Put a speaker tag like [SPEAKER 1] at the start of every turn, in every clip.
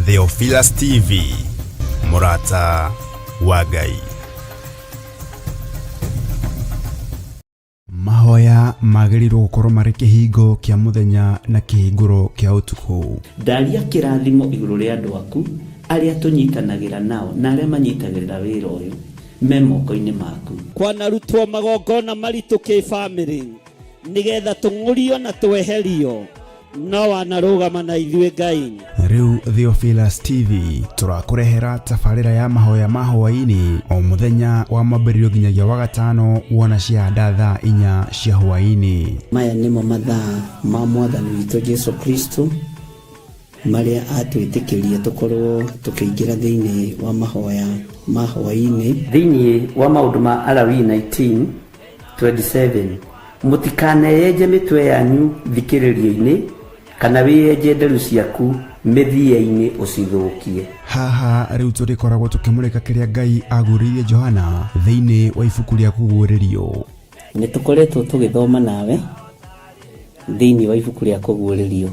[SPEAKER 1] Theophilus TV, Murata wa Ngai. Mahoya magĩrĩirwo gũkorwo marĩ kĩhingo kĩa mũthenya na kĩhingũro kĩa ũtukũ.
[SPEAKER 2] Ndaria kĩrathimo igũrũ rĩa andũ aku arĩa tũnyitanagĩra nao na arĩa manyitagĩrĩra wĩra ũyũ me moko-inĩ maku.
[SPEAKER 3] Kwanarutwo magongona maritũ kĩ-bamĩrĩ nĩgetha tũng'ũrio na tweherio, no wanarũgama na ithuĩ Ngai.
[SPEAKER 1] Rĩu Theophilus TV tũrakũrehera tabarĩra ya mahoya ma hwaĩ-inĩ o mũthenya wa mwambĩrĩrio nginyagia wa gatano wona ciahanda thaa 4 cia hwaĩ-inĩ.
[SPEAKER 2] Maya nĩmo mathaa ma Mwathani witũ Jesu Kristo marĩa atwĩtĩkĩria tũkorwo tũkĩingĩra thĩinĩ wa mahoya ma hwaĩ-inĩ. Thĩinĩ wa maũndũ ma Alawii 19:27 mũtikaneyenje mĩtwe yanyu thikĩrĩrio-inĩ kana wĩyenje nderu ciaku mĩthia-inĩ ũcithũkie.
[SPEAKER 1] Haha rĩu tũrĩkoragwo tũkĩmũrĩka kĩrĩa Ngai agũrĩire Johana thĩinĩ wa ibuku rĩa kũguũrĩrio.
[SPEAKER 2] Nĩ tũkoretwo tũgĩthoma nawe thĩinĩ wa ibuku rĩa kũguũrĩrio,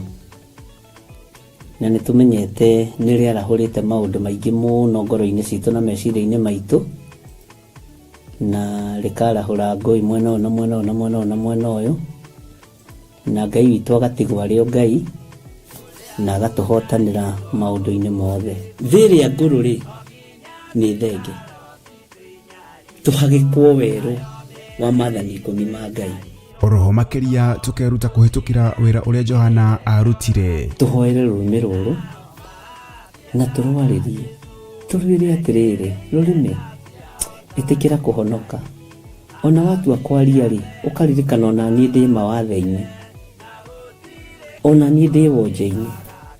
[SPEAKER 2] na nĩ tũmenyete nĩ rĩarahũrĩte maũndũ maingĩ mũno ngoro-inĩ citũ na meciria-inĩ maitũ, na rĩkarahũra ngũĩ mwena ũyũ na mwena ũyũ na mwena ũyũ na mwena ũyũ, na Ngai witũ agatigwo arĩ o Ngai na agatũhotanĩra maũndũ-inĩ mothe. Thĩrĩa ngũrũ-rĩ nĩ thenge, tũhagĩkwo werũ wa maathani 10 ma Ngai.
[SPEAKER 1] Oroho makĩria tũkeruta kũhĩtũkĩra wĩra ũrĩa Johana arutire.
[SPEAKER 2] Tũhoere rũrĩmĩ rũrũ na tũrwarĩrie, tũrwĩre atĩrĩrĩ, rũrĩmĩ ĩtĩkĩra kũhonoka. Ona watua kwaria-rĩ ũkaririkana ona niĩ ndĩ mawathe-inĩ, ona niĩ ndĩ wonje-inĩ.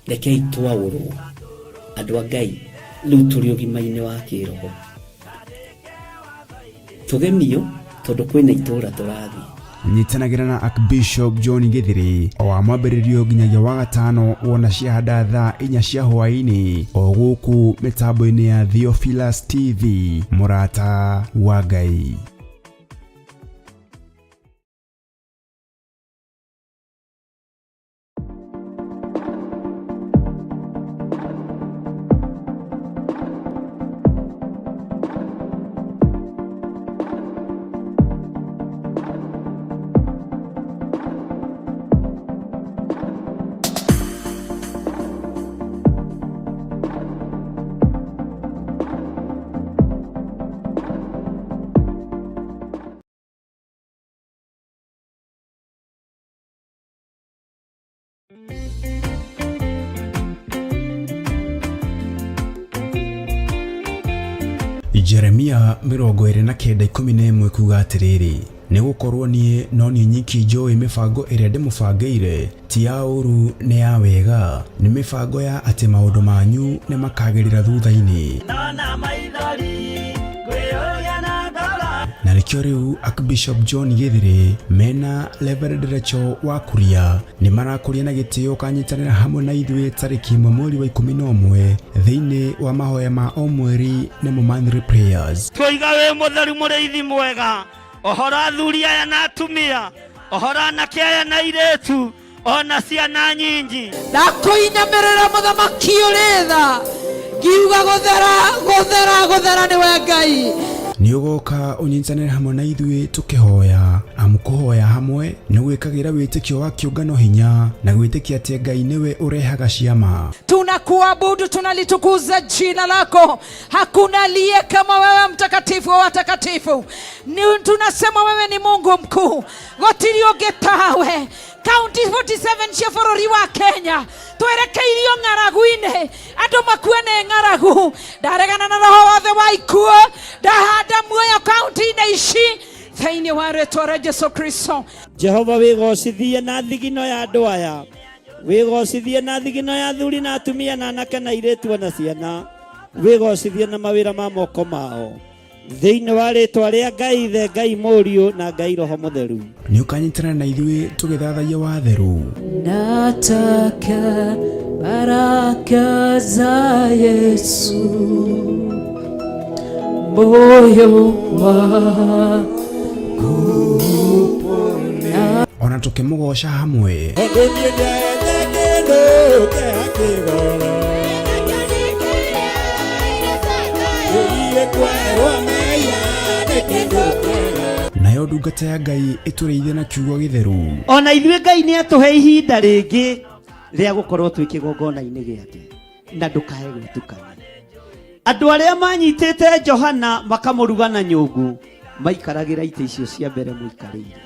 [SPEAKER 2] Rekei twaũrwo andũ a Ngai rĩu tũrĩ ũgima-inĩ wa kĩroho, tũgemio tondũ kwĩna itũũra tũrathiĩ.
[SPEAKER 1] Nyitanagĩra na Archbishop John Githiri o wa mwambĩrĩrio nginyagia wa gatano wona ciahanda thaa 4 cia hwaĩ-inĩ o gũkũ mĩtambo-inĩ ya Theophilus TV, Murata wa Ngai. Jeremia 29:11 kuga atĩrĩrĩ, nĩ gũkorwo niĩ no niĩ nyiki njũĩ mĩbango ĩrĩa ndĩmũbangĩire ti ya ũru nĩ ya wega, nĩ mĩbango ya atĩ maũndũ manyu nĩ makagĩrĩra thutha-inĩ. Na nĩkĩo rĩu Archbishop John Githiri mena Reverend Rachel wa Kuria nĩ marakũria na gĩtĩo kanyitanĩra hamwe na ithuĩ tarĩki 1 mweri wa 11 thĩinĩ wa mahoya ma o mweri nĩmo monthly prayers.
[SPEAKER 3] Tũiga wĩ mũtheru mũrĩithi mwega, ohora athuri aya na atumia, ohora anake aya na airĩtu, ona ciana nyingi.
[SPEAKER 4] Ndakũinamĩrĩra mũthamaki ũrĩ tha, ngiuga gũthera nĩwe Ngai.
[SPEAKER 1] Nĩ ũgoka ũnyitanĩre hamwe na ithuĩ tũkĩhoya, amu kũhoya hamwe nĩ gwĩkagĩra wĩtĩkio wa kĩũngano hinya na gwĩtĩkia atĩ Ngai nĩwe ũrehaga ciama.
[SPEAKER 4] Tunakuabudu, tunalitukuza jina lako. Hakuna aliye kama wewe, mtakatifu wa watakatifu. Tunasema wewe ni Mungu mkuu, gotiri ũngĩ tawe. County 47 cia bũrũri wa Kenya twerekeirio ng'aragu-inĩ, andũ makue nĩ ng'aragu. Ndaregana na roho wothe wa ikuũ, ndahanda muoyo county-inĩ ici thĩinĩ wa rĩĩtwa rĩa Jesu Kristo.
[SPEAKER 3] Jehova wĩgocithie na thigino ya andũ aya, wĩgocithie na thigino ya athuri na atumia na anake na airĩtu na ciana, wĩgocithie na mawĩra ma moko mao. thĩinĩ wa rĩtwa rĩa Ngai Ithe, Ngai Mũriũ na Ngai Roho Mũtheru.
[SPEAKER 1] Nĩ ũkanyitana na ithuĩ tũgĩthathaia watheru.
[SPEAKER 4] Nataka baraka za Yesu moyo wangu,
[SPEAKER 1] ona tũkĩmũgoca hamwe. Nayo ndungata ya Ngai ĩtũrĩithie na kiugo gĩtheru.
[SPEAKER 3] Ona ithuĩ Ngai nĩ atũhe ihinda rĩngĩ rĩa gũkorwo twĩ kĩgongona-inĩ gĩake, na ndũkae gwĩtukania. Andũ arĩa manyitĩte Johana makamũruga na nyũngũ maikaragĩra itĩ icio cia mbere mũikarĩire,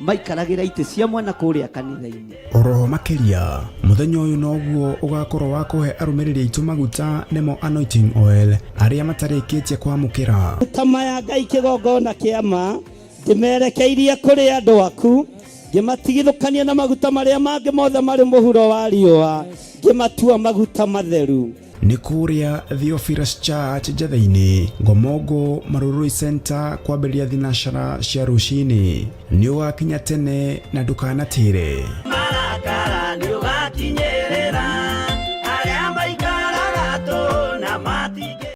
[SPEAKER 3] maikaragĩra itĩ cia mwena kũrĩa kanitha-inĩ.
[SPEAKER 1] Oroho makĩria mũthenya ũyũ noguo ũgakorwo wa kũhe arũmĩrĩri aitũ maguta nemo anointing oil arĩa matarĩkĩtie kwamũkĩra.
[SPEAKER 3] Tama ya Ngai kĩgongona kĩama ngĩmerekeirie kũrĩ andũ aku, ngĩmatigithũkania na maguta marĩa mangĩ mothe marĩ mũhuro wa riũa, ngĩmatua maguta matheru.
[SPEAKER 1] Nĩ kũrĩa Theophilus Church Njatha-inĩ, Ngomongo Marũrũi Center, kwambĩrĩria thinacara cia rũcinĩ. Nĩ ũgakinya tene na ndũkanatĩre.
[SPEAKER 3] Marakara nĩ ũgakinyĩrĩra arĩa maikaraga tũ na matigĩ.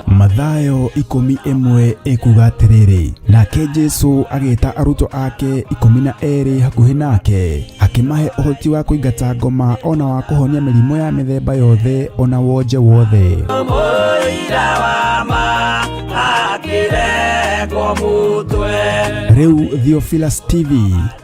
[SPEAKER 1] Mathayo 11 ekuga atĩrĩrĩ, nake Jesũ agĩĩta arutwo ake 12 hakuhĩ nake, akĩmahe ũhoti wa kũingata ngoma ona wa kũhonia mĩrimũ ya mĩthemba yothe ona wonje wothe. Rĩu Theophilus TV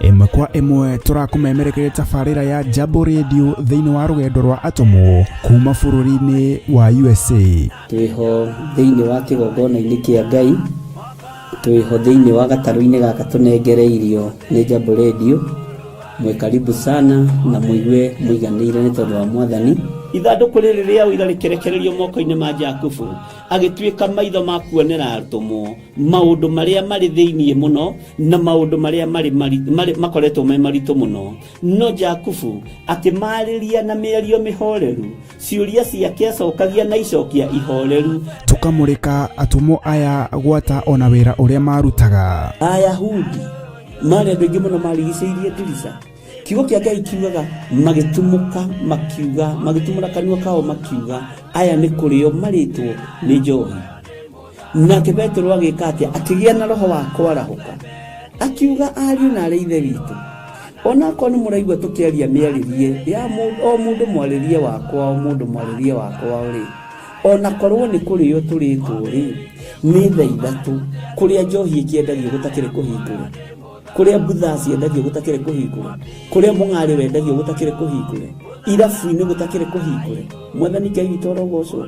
[SPEAKER 1] ĩmwe kwa ĩmwe tũrakũmemerekeria tabarĩra ya Jambo Radio thĩinĩ wa rũgendo rwa atũmwo kuma bũrũri-inĩ wa USA.
[SPEAKER 2] Twĩho thĩinĩ wa kĩgongona-inĩ kĩa Ngai, twĩho thĩinĩ wa gatarũ-inĩ gaka tũnengereirio nĩ Jambo Radio. Mwĩ karibu sana na mũigue mũiganĩire nĩ tondũ wa Mwathani. ithandũkũ rĩrĩ rĩa ũira rĩkĩrekererio moko-inĩ ma Jakubu, agĩtuĩka maitho ma kuonera atũmwo maũndũ marĩa marĩ thĩiniĩ mũno na maũndũ marĩa makoretwo me maritũ mũno. No Jakubu akĩmarĩria na mĩario mĩhoreru, ciũria ciake acokagia na icokia ihoreru.
[SPEAKER 1] Tukamũrĩka atũmwo aya gwata ona wĩra ũrĩa marutaga.
[SPEAKER 2] Ayahudi marĩ andũ aingĩ mũno marigicĩirie ndirica. Kiugo kĩa Ngai kiugaga magĩtumũka makiuga, magĩtumũra kanua kao makiuga aya nĩ kũrĩo marĩtwo nĩ njohi. Nake Petero agĩka atĩa? Akĩgĩa na roho wa kwarahũka, akiuga ariũ na arĩ ithe witũ, ona korwo nĩ mũraigua tũkĩaria mĩarĩrie ya o mũndũ mwarĩrie wakwa, o mũndũ mwarĩrie wakwa rĩ, ona korwo nĩ kũrĩo tũrĩtwo rĩ, nĩ thaa ithatũ kũrĩa njohi ĩkĩendagio gũtakĩrĩ kũhingũra, kũrĩa mbutha ciendagio gũtakĩrĩ kũhingũra, kũrĩa mũng'arĩ wendagio gũtakĩrĩ kũhingũre, irabu-inĩ gũtakĩrĩ kũhingũre. Mwathani Ngai witũ arogocwo.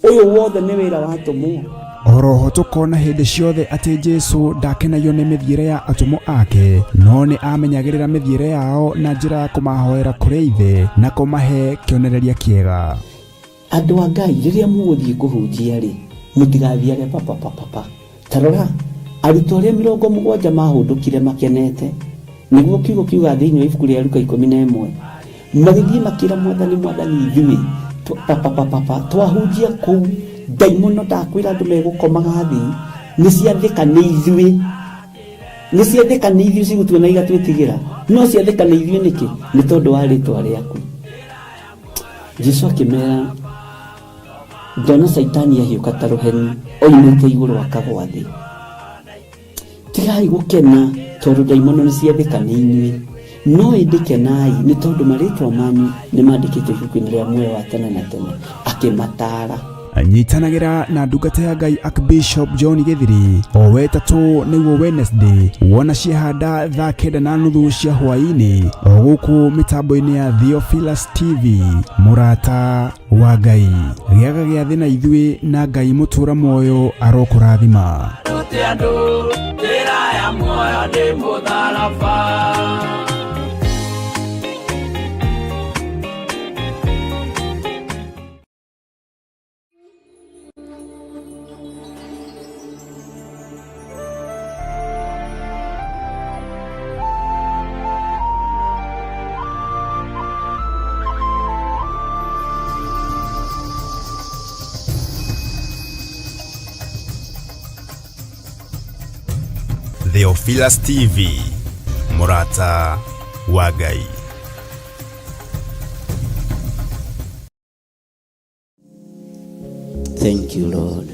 [SPEAKER 2] Ũyũ wothe nĩ wĩra watũmwo.
[SPEAKER 1] Oroho tukona hĩndĩ ciothe atĩ Jesu ndakenagio nĩ mĩthiĩre ya atũmwo ake, no nĩ amenyagĩrĩra mĩthiĩre yao na njĩra ya kũmahoera kũrĩ ithe na kũmahe kĩonereria kĩega.
[SPEAKER 2] Andũ a Ngai rĩrĩa mũgũthiĩ kũhunjia rĩ, mũtigathiage papa. Tarora arutwo arĩa 70 mahũndũkire makenete, nĩguo kiugo kiuga thĩinĩ wa ibuku rĩa Luka 11, magĩthiĩ makĩra Mwathani ithuĩ papa twahunjia kũu, ndaimono ndakwĩra andũ megũkomaga thĩ, nĩciathĩka nĩ ithuĩ cigũtuona igatwĩtigĩra, no ciathĩka nĩ ithuĩ nĩkĩ? Nĩ tondũ wa rĩtwa rĩaku. Jesu akĩmera, ndona Saitani ahiũka ta rũheni oimĩte igũrũ akagwa thĩ. Tigai gũkena tondũ ndaimono nĩciathĩka nĩ inyuĩ, no ĩndĩkenai nĩ tondũ marĩtwa manyu nĩmandĩkĩtwo ibuku-inĩ rĩa muoyo wa tene na tene. Akĩmataara.
[SPEAKER 1] Nyitanagĩra na ndungata ya Ngai Archbishop John Gĩthiri o wetatũ nĩguo Wednesday wona ciahanda thaa 9:30 cia hwaĩ-inĩ o gũkũ mĩtambo-inĩ ya Theophilus TV. Mũrata wa Ngai, gĩaga gĩa thĩ na ithuĩ na Ngai mũtũra muoyo arokũrathima. Theophilus TV, Mũrata wa Ngai.
[SPEAKER 2] Thank you, Lord.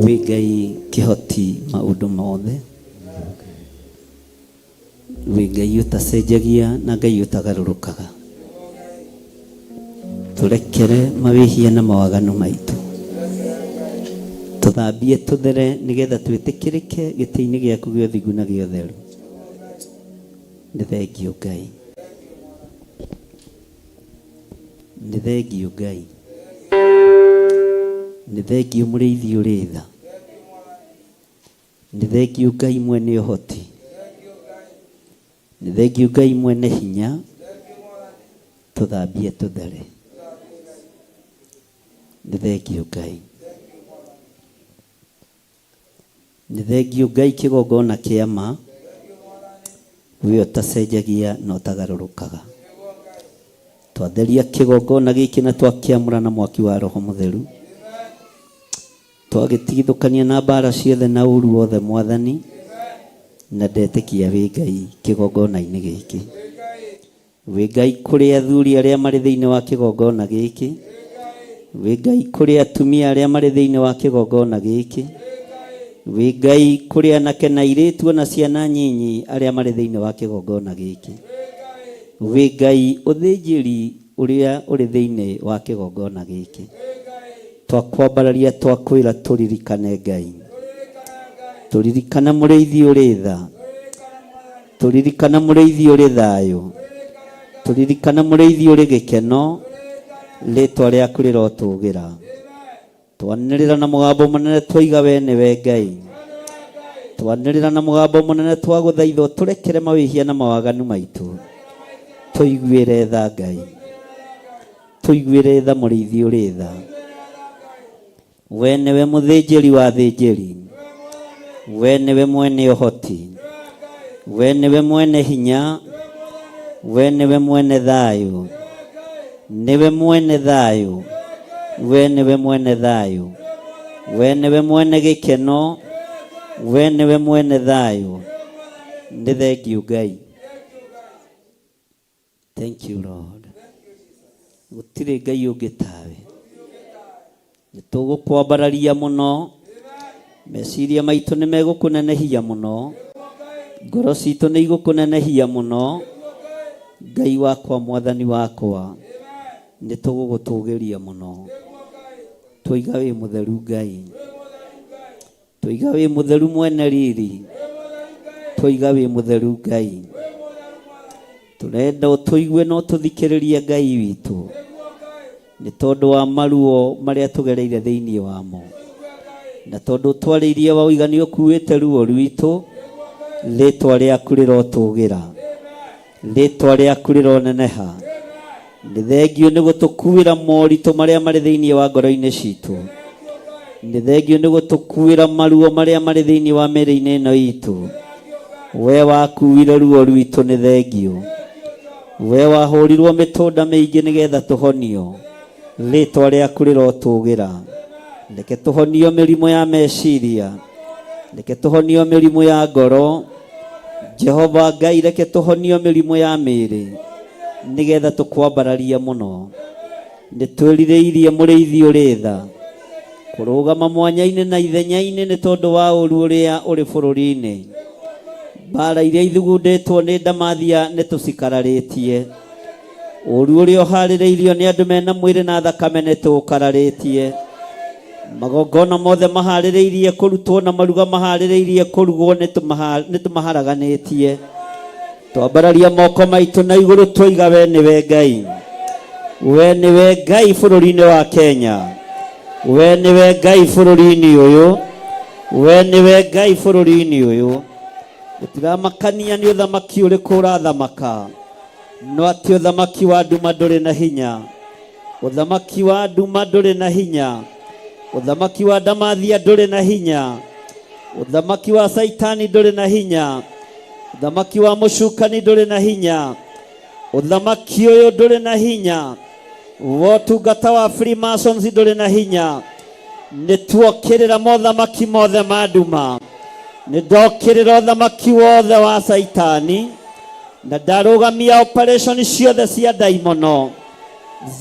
[SPEAKER 2] Wĩ Ngai kĩhoti maũndũ mothe, wĩ Ngai ũtacenjagia na Ngai ũtagarũrũkaga. Turekere mawĩhia na mawagano maitũ, tũthambie tũthere nĩgetha twĩtĩkĩrĩke gĩtĩ-inĩ gĩaku gĩa ũthingu na gĩa ũtheru. Nĩ thengio Ngai, nĩ thengio Ngai, nĩ thengio mũrĩithi ũrĩ tha, nĩ thengio Ngai mwene ũhoti, nĩ thengio Ngai mwene hinya. Tũthambie tũthere. Nĩ thengio Ngai, nĩ thengio Ngai kĩgongona kĩa ma, we ũtacenjagia na ũtagarũrũkaga. Twatheria kĩgongona gĩkĩ na twakĩamũra na mwaki wa Roho Mũtheru, twagĩtigithũkania na mbara ciothe na ũru wothe Mwathani, na ndetĩkia wĩ Ngai kĩgongona-inĩ gĩkĩ. Wĩ Ngai kũrĩ athuri arĩa marĩ thĩinĩ wa kĩgongona gĩkĩ, wĩ Ngai kũrĩ atumia arĩa marĩ thĩinĩ wa kĩgongona gĩkĩ, wĩ Ngai kũrĩ anake na airĩtu na ciana nyinyi arĩa marĩ thĩinĩ wa kĩgongona gĩkĩ, wĩ Ngai ũthĩnjĩri ũrĩa ũrĩ thĩinĩ wa kĩgongona gĩkĩ. Twakwambararia twakwĩra tũririkane Ngai, tũririkana mũrĩithi ũrĩ tha, tũririkana mũrĩithi ũrĩ thayũ, tũririkana mũrĩithi ũrĩ gĩkeno, rĩtwa rĩaku rĩrotũgĩra. Twanĩrĩra na mũgambo mũnene twoiga we nĩwe Ngai, twanĩrĩra na mũgambo mũnene twagũthaithwo tũrekere mawĩhia na mawaganu maitũ, tũiguĩre tha Ngai, tũiguĩre tha mũrĩithi ũrĩ tha. We nĩwe mũthĩnjĩri wa thĩnjĩri, we nĩwe mwene ũhoti, we nĩwe mwene hinya, we nĩwe mwene thayũ, nĩwe mwene thayũ, we nĩwe mwene thayũ, we nĩwe mwene gĩkeno, we nĩwe mwene thayũ. Nĩ thengiũ Ngai. Thank you Lord. Gũtirĩ Ngai ũngĩ tawe. Nĩtũgũkwambararia mũno, meciria maitũ nĩ megũkũnenehia mũno, ngoro citũ nĩ igũkũnenehia mũno. Ngai wakwa, mwathani wakwa, nĩtũgũgũtũgĩria mũno. Tũiga wĩ mũtheru Ngai, tũiga wĩ mũtheru mwene riri, tũiga wĩ mũtheru Ngai. Tũrenda ũtũigue no tũthikĩrĩrie Ngai witũ, nĩ tondũ wa maruo marĩa tũgereire thĩinĩ wamo, na tondũ twarĩirie wa ũigani ũkuĩte ruo rwitũ. Rĩtwa rĩaku rĩrotũgĩra, rĩtwa rĩaku rĩroneneha. Nĩ thengiũ nĩ gũtũkuĩra moritũ marĩa marĩ thĩinĩ wa ngoro-inĩ citũ. Nĩ thengiũ nĩ gũtũkuĩra maruo marĩa marĩ thĩinĩ wa mĩĩrĩ-inĩ ĩno itũ. We wakuire ruo rwitũ, nĩ thengiũ. We wahũrirwo mĩtũnda mĩingĩ nĩgetha tũhonio. Rĩtwa rĩaku rĩrotũgĩra. Reke tũhonio mĩrimũ ya meciria, reke tũhonio mĩrimũ ya ngoro. Jehova Ngai, reke tũhonio mĩrimũ ya mĩĩrĩ, nĩgetha tũkwambararia mũno. Nĩ twĩrirĩirie mũrĩithi ũrĩ tha kũrũgama mwanya-inĩ na ithenya-inĩ nĩ tondũ wa ũru ũrĩa ũrĩ bũrũri-inĩ. Mbara iria ithugundĩtwo nĩ ndamathia nĩ tũcikararĩtie. Ũru ũrĩa ũharĩrĩirio nĩ andũ mena mwĩrĩ na thakame nĩ tũũkararĩtie. Magongona mothe maharĩrĩirie kũrutwo na maruga maharĩrĩirie kũrugwo nĩ tũmaharaganĩtie. Twambararia moko maitũ na igũrũ twoiga we nĩwe Ngai. We nĩwe Ngai bũrũri-inĩ wa Kenya. We nĩwe Ngai bũrũri-inĩ ũyũ. We nĩwe Ngai bũrũri-inĩ ũyũ. Gũtiramakania nĩ ũthamaki ũrĩkũ ũrathamaka, no atĩ ũthamaki wa nduma ndũrĩ na hinya. Ũthamaki wa nduma ndũrĩ na hinya. Ũthamaki wa ndamathia ndũrĩ na hinya. Ũthamaki wa Saitani ndũrĩ na hinya. Ũthamaki wa mũcukani ndũrĩ na hinya. Ũthamaki ũyũ ndũrĩ na hinya. Wotungata wa Freemasons ndũrĩ na hinya. Nĩ tuokĩrĩra mothamaki mothe ma nduma. Nĩ ndokĩrĩra ũthamaki wothe wa Saitani, na ndarũgamia operation ciothe cia ndaimono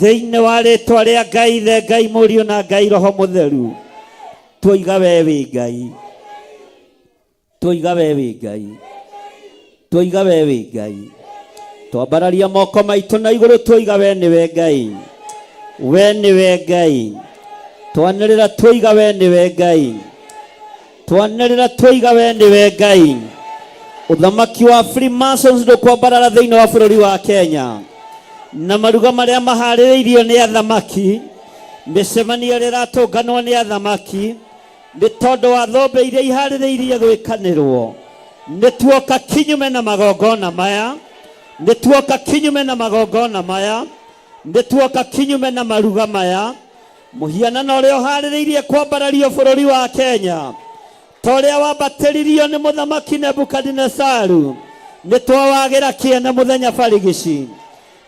[SPEAKER 2] thĩinĩ wa rĩtwa rĩa Ngai Ithe, Ngai Mũriũ na Ngai Roho Mũtheru. Twoiga we wĩ Ngai, twoiga we wĩ Ngai, twoiga we wĩ Ngai. Twambararia moko maitũ na igũrũ twoiga we nĩwe Ngai. We nĩwe Ngai. Twanĩrĩra twoiga we nĩwe Ngai. Twanĩrĩra twoiga we nĩwe Ngai. Ũthamaki wa Freemasons ndũkwambarara thĩinĩ wa bũrũri wa Kenya, na maruga marĩa maharĩrĩirio nĩ athamaki, mĩcemanio ĩrĩa ĩratũnganwo nĩ athamaki, nĩ tondũ wa thũmbĩ iria iharĩrĩirie gwĩkanĩrwo. Nĩ tuoka kinyume na magongona maya, nĩ tuoka kinyume na magongona maya, nĩ tuoka kinyume na maruga maya. Mũhianano ũrĩa ũharĩrĩirie kwambarario bũrũri wa Kenya, torĩa wambatĩririo nĩ mũthamaki Nebukadinezaru, nĩ twawagĩra kĩene mũthenya barigici.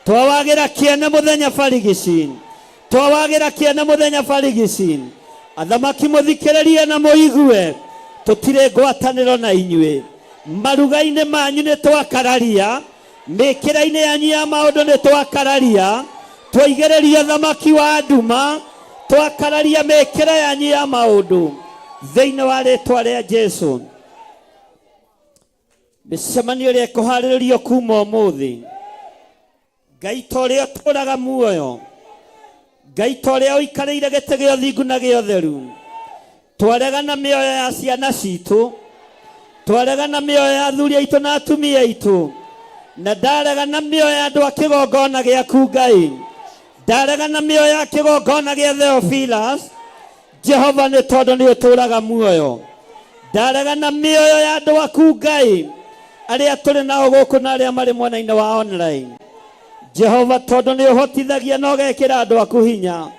[SPEAKER 2] Twawagĩra kĩene mũthenya barigici. Twawagĩra kĩene mũthenya barigici. Athamaki mũthikĩrĩrie na mũigue, tũtirĩ ngwatanĩro na inyuĩ. Maruga-inĩ manyu nĩ twakararia, mĩkĩra-inĩ yanyu ya maũndũ nĩ twakararia. Twaigĩrĩria ũthamaki wa nduma, twakararia mĩkĩra yanyu ya maũndũ thĩinĩ wa rĩtwa rĩa Jesũ. Mĩcemanio ĩrĩa ĩkũharĩrĩrio kuma ũmũthĩ, Ngai ta ũrĩa ũtũũraga muoyo, Ngai ta ũrĩa ũikarĩire gĩtĩ gĩa ũthingu na gĩa ũtheru, twaregana mĩoyo ya ciana citũ, twaregana mĩoyo ya athuri aitũ na atumia aitũ, na ndaregana mĩoyo ya andũ a kĩgongona gĩaku Ngai, ndaregana mĩoyo ya kĩgongona gĩa Theophilus. Jehova, nĩ tondũ nĩ ũtũũraga muoyo,
[SPEAKER 3] Ndaregana mĩoyo ya andũ aku Ngai arĩa tũrĩ nao gũkũ na arĩa marĩ mwena-inĩ wa online. Jehova, tondũ nĩ ũhotithagia na ũgekĩra andũ aku hinya,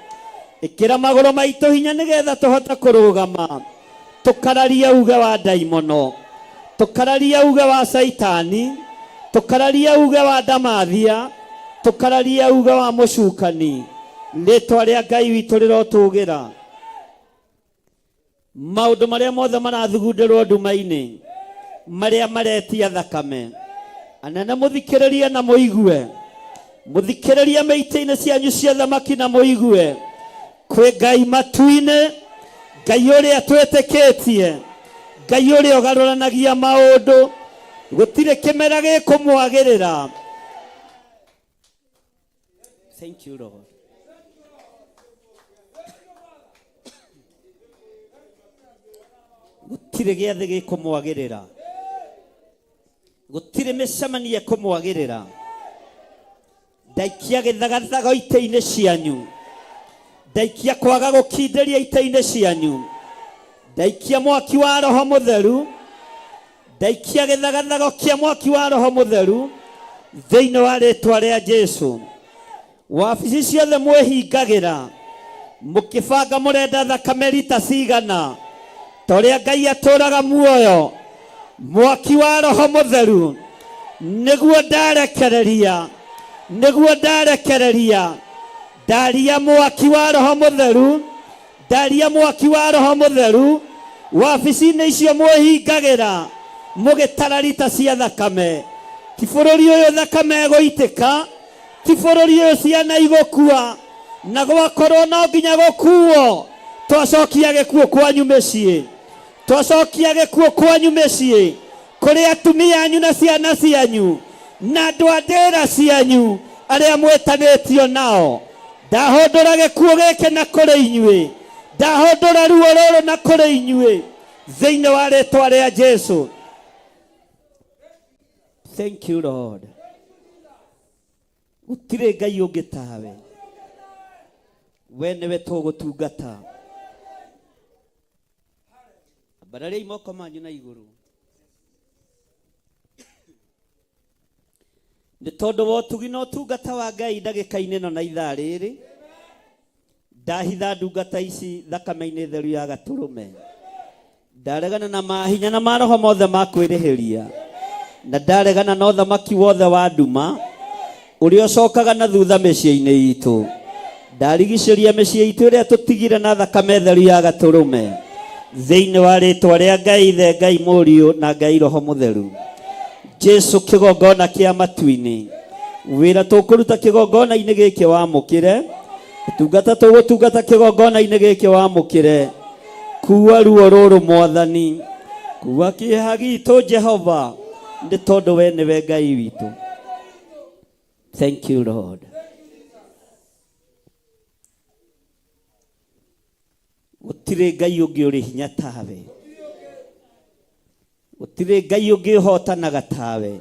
[SPEAKER 3] ĩkĩra magũrũ maitũ hinya nĩgetha tũhote kũrũgama, tũkararie uge wa ndaimono, tũkararie uge wa Saitani, tũkararie uge wa ndamathia, tũkararie uge wa mũcukani. Rĩĩtwa rĩa Ngai witũ rĩrotũgĩra. Maũndũ marĩa mothe marathugundĩrwo nduma-inĩ, marĩa maretia thakame, anene mũthikĩrĩrie na mũigue, mũthikĩrĩrie mĩitĩ-inĩ cianyu cia thamaki na mũigue. Kwĩ Ngai matu-inĩ, Ngai ũrĩa twĩtĩkĩtie, Ngai ũrĩa ũgarũranagia maũndũ, gũtirĩ kĩmera gĩkũmwagĩrĩra. Thank you, Lord. Gũtirĩ gĩathĩ gĩkũmwagĩrĩra, gũtirĩ mĩcemanio ĩkũmwagĩrĩra. Ndaikia gĩthagathago itĩ-inĩ cianyu, ndaikia kwaga gũkindĩria itĩ-inĩ cianyu, ndaikia mwaki wa Roho Mũtheru, ndaikia gĩthagathago kĩa mwaki wa Roho Mũtheru thĩinĩ wa rĩĩtwa rĩa Jesũ. Wabici ciothe mwĩhingagĩra mũkĩbanga mũrenda thakame rita cigana, torĩa Ngai atũraga muoyo, mwaki wa Roho Mũtheru nĩguo ndarekereria, nĩguo ndarekereria. Ndaria mwaki wa Roho Mũtheru, ndaria mwaki wa Roho Mũtheru wabici-inĩ icio mwĩhingagĩra mũgĩtara rita cia thakame. Ti bũrũri ũyũ thakame gũitĩka, ti bũrũri ũyũ ciana igũkua, na gwakorwo no nginya gũkuo. Twacokia gĩkuũ kwanyu mĩciĩ, twacokia gĩkuũ kwanyu mĩciĩ, kũrĩ atumia anyu na ciana cianyu na andũ a ndĩra cianyu arĩa mwĩtanĩtio nao. Ndahondora gĩkuũ gĩkĩ na kũrĩ inyuĩ, ndahondora ruo rũrũ na kũrĩ inyuĩ thĩinĩ wa rĩĩtwa rĩa Jesũ. Thank you, Lord. Gũtirĩ Ngai ũngĩ tawe, we nĩwe tũgũtungata. Ambarariai moko manyu na igũrũ. Nĩ tondũ wa ũtugi na ũtungata wa Ngai ndagĩka-inĩ ĩno na ithaa rĩrĩ, ndahitha ndungata ici thakame-inĩ theru ya Gatũrũme. Ndaregana na mahinya na maroho mothe ma kwĩrĩhĩria, na ndaregana na ũthamaki wothe wa nduma ũrĩa ũcokaga na thutha mĩciĩ-inĩ itũ. Ndarigicĩria mĩciĩ itũ ĩrĩa tũtigire na thakame theru ya Gatũrũme thĩinĩ wa rĩĩtwa rĩa Ngai Ithe, Ngai Mũriũ na Ngai Roho Mũtheru. Jesũ, kĩgongona kĩa matu-inĩ, wĩra tũkũruta kĩgongona-inĩ gĩkĩ wamũkĩre, ũtungata tũgũtungata kĩgongona-inĩ gĩkĩ wamũkĩre. Kuua ruo rũrũ Mwathani, kuua kĩeha gitũ Jehova, nĩ tondũ we nĩwe Ngai witũ. Thank you, Lord. Gũtirĩ Ngai ũngĩ ũrĩ hinya tawe, gũtirĩ Ngai ũngĩ ũhotanaga tawe.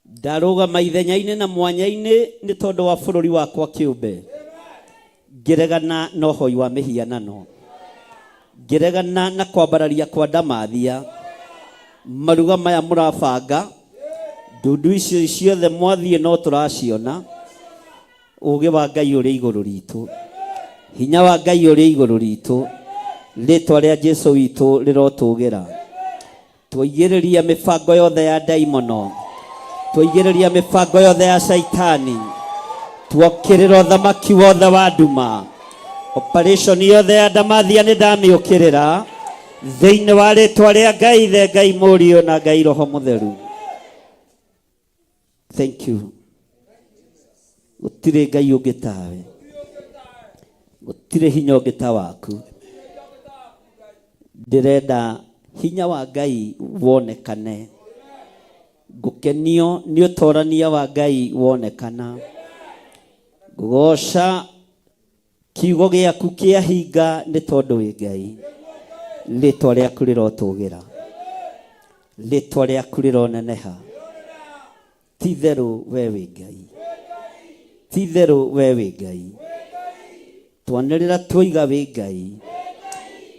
[SPEAKER 3] Ndarũgama ithenya-inĩ na mwanya-inĩ nĩ tondũ wa bũrũri wakwa kĩũmbe, ngĩregana na ũhoi wa mĩhianano, ngĩregana na kwambararia kwa ndamathia. Maruga maya mũrabanga, ndundu icio ciothe mwathiĩ no tũraciona. Ũũgĩ wa Ngai ũrĩ igũrũ ritũ, hinya wa Ngai ũrĩ igũrũ ritũ. Rĩĩtwa rĩa Jesũ witũ rĩrotũgĩra. Twaigĩrĩria mĩbango yothe ya ndaimono, twaigĩrĩria mĩbango yothe ya Saitani, tuokĩrĩra ũthamaki wothe wa nduma. Operation yothe ya ndamathia nĩ ndamĩũkĩrĩra thĩinĩ wa rĩĩtwa rĩa Ngai Ithe, Ngai Mũriũ na Ngai Roho Mũtheru. Thank you. Gũtirĩ Ngai ũngĩ tawe, gũtirĩ hinya ũngĩ ta waku. Ndĩrenda hinya wa Ngai wonekane, ngũkenio nĩ ũtorania wa Ngai wonekana. Ngũgoca kiugo gĩaku kĩahinga nĩ tondũ wĩ Ngai. Rĩĩtwa rĩaku rĩrotũgĩra, rĩĩtwa rĩaku rĩroneneha. Ti therũ we wĩ Ngai, ti therũ we wĩ Ngai. Twanĩrĩra twoiga wĩ Ngai,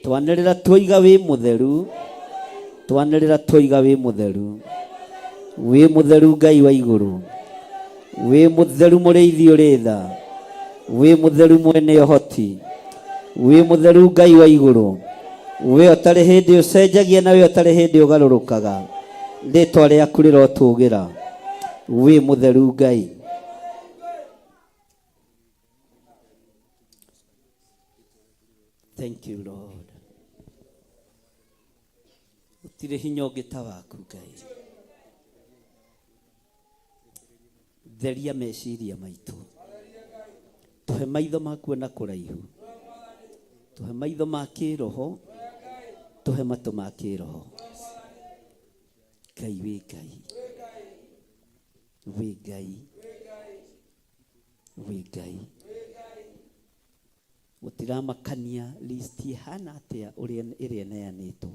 [SPEAKER 3] twanĩrĩra twoiga wĩ mũtheru, twanĩrĩra twoiga wĩ mũtheru, wĩ mũtheru Ngai wa igũrũ, wĩ mũtheru mũrĩithi ũrĩ tha, wĩ mũtheru mwene ũhoti, wĩ mũtheru Ngai wa igũrũ, wĩ ũtarĩ hĩndĩ ũcenjagia na wĩ ũtarĩ hĩndĩ ũgarũrũkaga, rĩĩtwa rĩaku rĩrotũũgĩra, wĩ mũtheru Ngai. Thank you Lord. Gũtirĩ hinya ũngĩ ta waku Ngai. Theria meciria maitũ, tũhe maitho ma kuona kũraihu, tũhe maitho ma kĩroho, tũhe matũ ma kĩroho. Ngai wĩ Ngai, wĩ Ngai, wĩ Ngai. Gũtiramakania list ihana atĩa ũrĩa ĩrĩa neanĩtwo.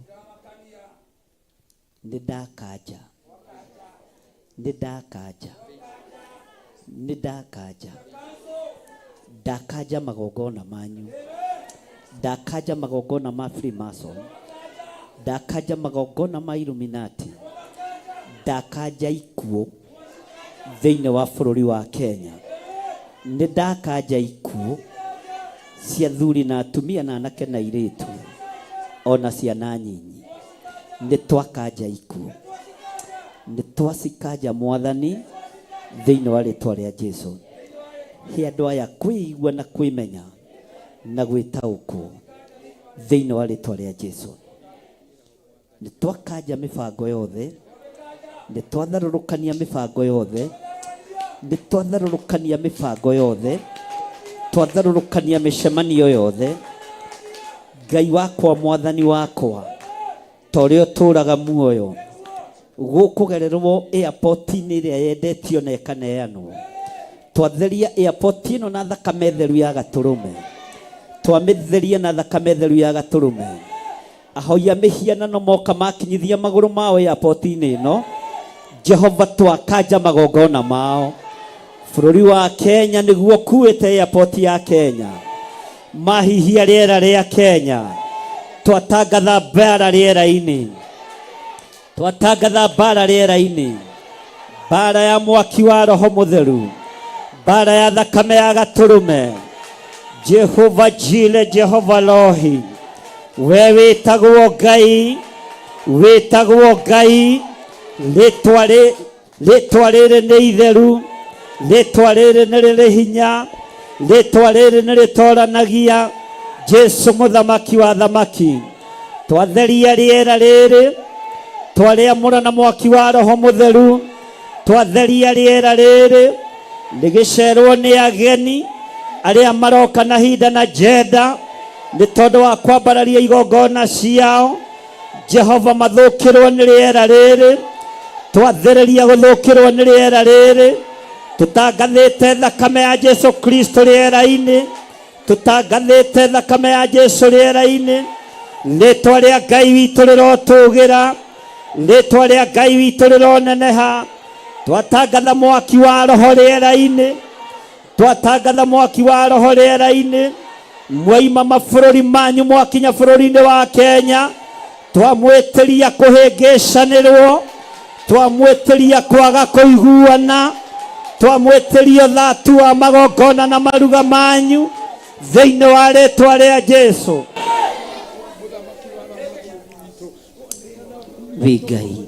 [SPEAKER 3] Nĩndakanja, nĩndakanja, nĩndakanja, ndakanja magongona manyu, ndakanja magongona ma Freemason, ndakanja magongona ma Illuminati, ndakanja ikuũ thĩinĩ wa bũrũri wa Kenya, nĩndakanja ikuũ cia thuri na atumia na anake na airĩtu ona ciana nyinyi. Nĩtwakanja ikuũ, nĩtwacikanja Mwathani thĩinĩ wa rĩĩtwa rĩa Jesũ. He andũ aya kwĩigua na kwĩmenya na gwĩtaũkwo thĩinĩ wa rĩĩtwa rĩa Jesũ. Nĩtwakanja mĩbango yothe, nĩtwatharũrũkania mĩbango yothe, nĩtwatharũrũkania mĩbango yothe, twatharũrũkania mĩcemanio yothe. Ngai wakwa, Mwathani wakwa, torĩa ũtũũraga muoyo, gũkũgererwo airport-inĩ ĩrĩa yendetio na ĩkaneanwo, twatheria airport ĩno na thakame theru ya Gatũrũme, twamĩtheria na thakame theru ya Gatũrũme. Ahoia mĩhianano moka makinyithia magũrũ mao airport-inĩ ĩno, Jehova twakanja magongona mao. Bũrũri wa Kenya nĩguo kuĩte airport ya Kenya, mahihia rĩera rĩa Kenya, twatangatha mbara rĩera-inĩ, twatangatha mbara rĩera-inĩ, mbara ya mwaki wa Roho Mũtheru, mbara ya thakame ya Gatũrũme. Jehova Jire, Jehova Rohi, we wĩtagwo Ngai, wĩtagwo Ngai. Rĩtwa rĩrĩ nĩ itheru, rĩtwa rĩrĩ nĩ rĩrĩ hinya, rĩtwa rĩrĩ nĩ rĩtoranagia. Jesũ mũthamaki wa thamaki, twatheria rĩera rĩrĩ, twarĩamũra na mwaki wa Roho Mũtheru, twatheria rĩera rĩrĩ, rĩgĩcerwo nĩ ageni arĩa maroka na hinda na njenda nĩ tondũ wa kwambararia igongona ciao. Jehova, mathũkĩrwo nĩ rĩera rĩrĩ, twathereria gũthũkĩrwo nĩ rĩera rĩrĩ, tũtangathĩte thakame ya Jesũ Kristo rĩera-inĩ, tũtangathĩte thakame ya Jesũ rĩera-inĩ. Rĩtwa rĩa Ngai witũ rĩrotũũgĩra, rĩtwa rĩa Ngai witũ rĩroneneha. Twatangatha mwaki wa Roho rĩera-inĩ, twatangatha mwaki wa Roho rĩera-inĩ. Mwaima mabũrũri manyu mwakinya bũrũri-inĩ wa Kenya, twamwĩtĩria kũhĩngĩcanĩrwo, twamwĩtĩria kwaga kũiguana, twamwĩtĩria thatu wa magongona na maruga manyu thĩinĩ wa rĩtwa rĩa Jesũ. Wĩ Ngai,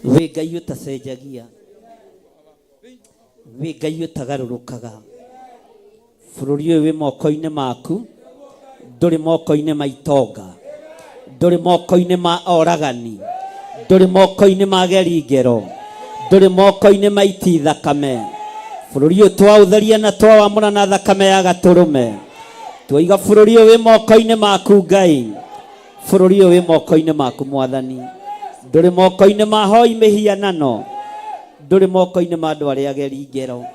[SPEAKER 3] wĩ Ngai ũtacenjagia, wĩ Ngai ũtagarũrũkaga. Bũrũri ũyũ wĩ moko-inĩ maku, ndũrĩ moko-inĩ ma itonga, ndũrĩ moko-inĩ ma oragani, ndũrĩ moko-inĩ ma geri ngero, ndũrĩ moko-inĩ ma iti thakame. Bũrũri ũyũ twaũtheria na twawamũra na thakame ya Gatũrũme. Twaiga bũrũri ũyũ wĩ moko-inĩ maku Ngai, bũrũri ũyũ wĩ moko-inĩ maku Mwathani. Ndũrĩ moko-inĩ ma hoi mĩhianano, ndũrĩ moko-inĩ ma andũ arĩa ageri ngero.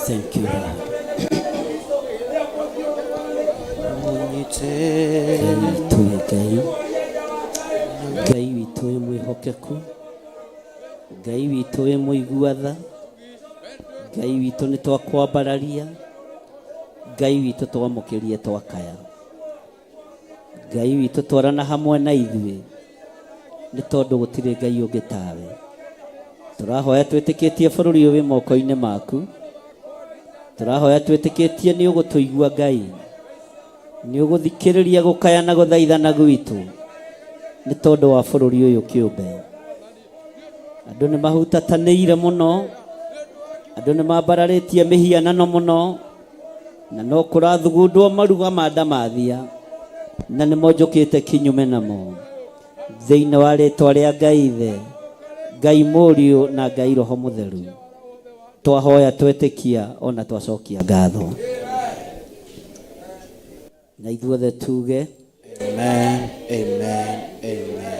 [SPEAKER 2] Thank you, Lord. Ngai witũ wĩ mwĩhokeku, Ngai witũ wĩ mũiguatha, Ngai witũ nĩ twakwambararia, Ngai witũ twamũkĩrie twakaya, Ngai witũ twarana hamwe na ithuĩ nĩ tondũ gũtirĩ Ngai ũngĩ tawe. Tũrahoya twĩtĩkĩtie bũrũri ũyũ wĩ moko-inĩ maku, tũrahoya twĩtĩkĩtie nĩ ũgũtũigua Ngai, nĩ ũgũthikĩrĩria gũkaya na gũthaithana gwitũ nĩ tondũ wa bũrũri ũyũ kĩũmbe. Andũ nĩ mahutatanĩire mũno, andũ nĩ mambararĩtie mĩhianano mũno, na no kũrathugundwo maruga ma ndamathia na nĩ monjũkĩte kinyume namo. Thĩinĩ wa rĩĩtwa rĩa Ngai Ithe, Ngai Mũriũ na Ngai Roho Mũtheru, twahoya twetĩkia ona twacokia ngatho. Na ithuothe tuge amen, amen, amen.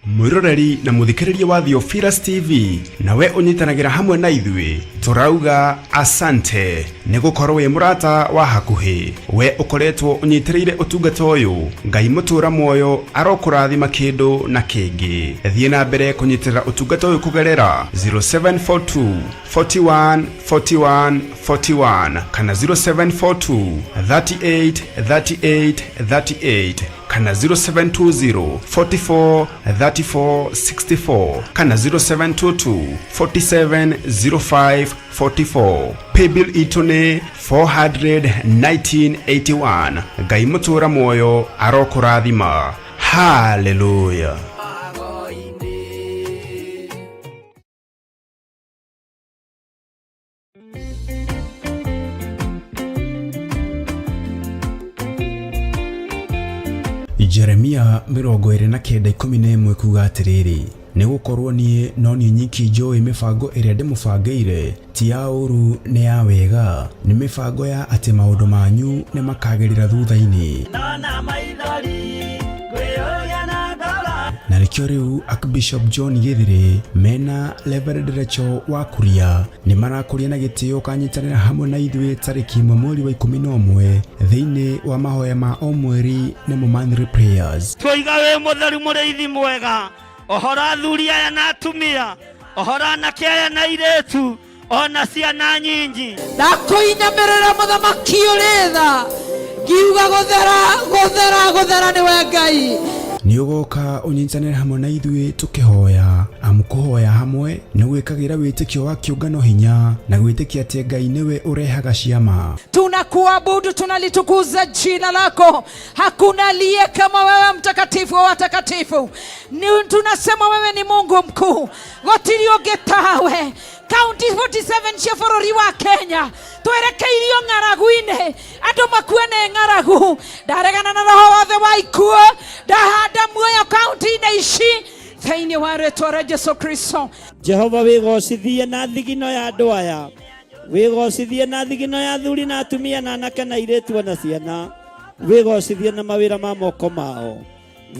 [SPEAKER 1] Mwiroreri na muthikiriria wa Theophilus TV, nawe unyitanagira hamwe na ithuĩ turauga asante nĩ gũkorwo wĩ mũrata wa hakuhĩ. We ukoretwo unyitĩrĩire ũtungata ũyũ, Ngai mũtũra muoyo arokũrathima kĩndũ na kĩngĩ. Thiĩ na mbere kũnyitĩrĩra ũtungata ũyũ kũgerera 0742 41 41 41 kana 0742 38 38 38 kana 0720 44 34 64 kana 0722 47 05 44. Paybill itune 41981. Ngai mũtũra muoyo arokũrathima. Hallelujah. Jeremia 29:11 kuga atĩrĩrĩ, nĩ gũkorwo niĩ no niĩ nyiki njũĩ mĩbango ĩrĩa ndĩmũbangĩire ti ya ũru nĩ ya wega, nĩ mĩbango ya atĩ maũndũ manyu nĩ makagĩrĩra thutha-inĩ. Na nĩkĩo rĩu Archbishop John Gĩthĩrĩ mena Reverend Rachel wa Kuria nĩ marakũria na gĩtĩo kanyitanĩra hamwe na ithuĩ tarĩki 1 mweri wa 11 thĩinĩ wa mahoya ma o mweri nĩmo monthly prayers.
[SPEAKER 3] Tũiga wĩ mũtheru mũrĩithi mwega, ohora athuri aya na atumia, ohora anake aya na airĩtu, ona ciana nyingi.
[SPEAKER 4] Ndakwĩinamĩrĩra mũthamaki ũrĩ tha, ngiuga gũthera nĩwe Ngai.
[SPEAKER 1] Nĩ ũgoka ũnyitanĩre hamwe na ithuĩ tũkĩhoya, amũkũhoya hamwe nĩ gwĩkagĩra wĩtĩkio wa kĩũngano hinya na gwĩtĩkia atĩ Ngai nĩwe ũrehaga ciama.
[SPEAKER 4] Tunakuabudu, tunalitukuza jina lako. Hakuna aliye kama wewe, mtakatifu wa watakatifu. Tunasema wewe ni Mungu mkuu, gũtirĩ ũngĩ tawe. County 47 cia bũrũri wa Kenya twerekeirio ng'aragu-inĩ, andũ makue nĩ ng'aragu. Ndaregana na roho wothe wa ikuũ, ndahanda muoyo kaunti-inĩ ici thĩinĩ wa rĩĩtwa rĩa Jesũ Kristo.
[SPEAKER 3] Jehova wĩgocithie na thigino ya andũ aya, wĩgocithie na thigino ya athuri na atumia na anake na airĩtu na ciana, wĩgocithie na mawĩra ma moko mao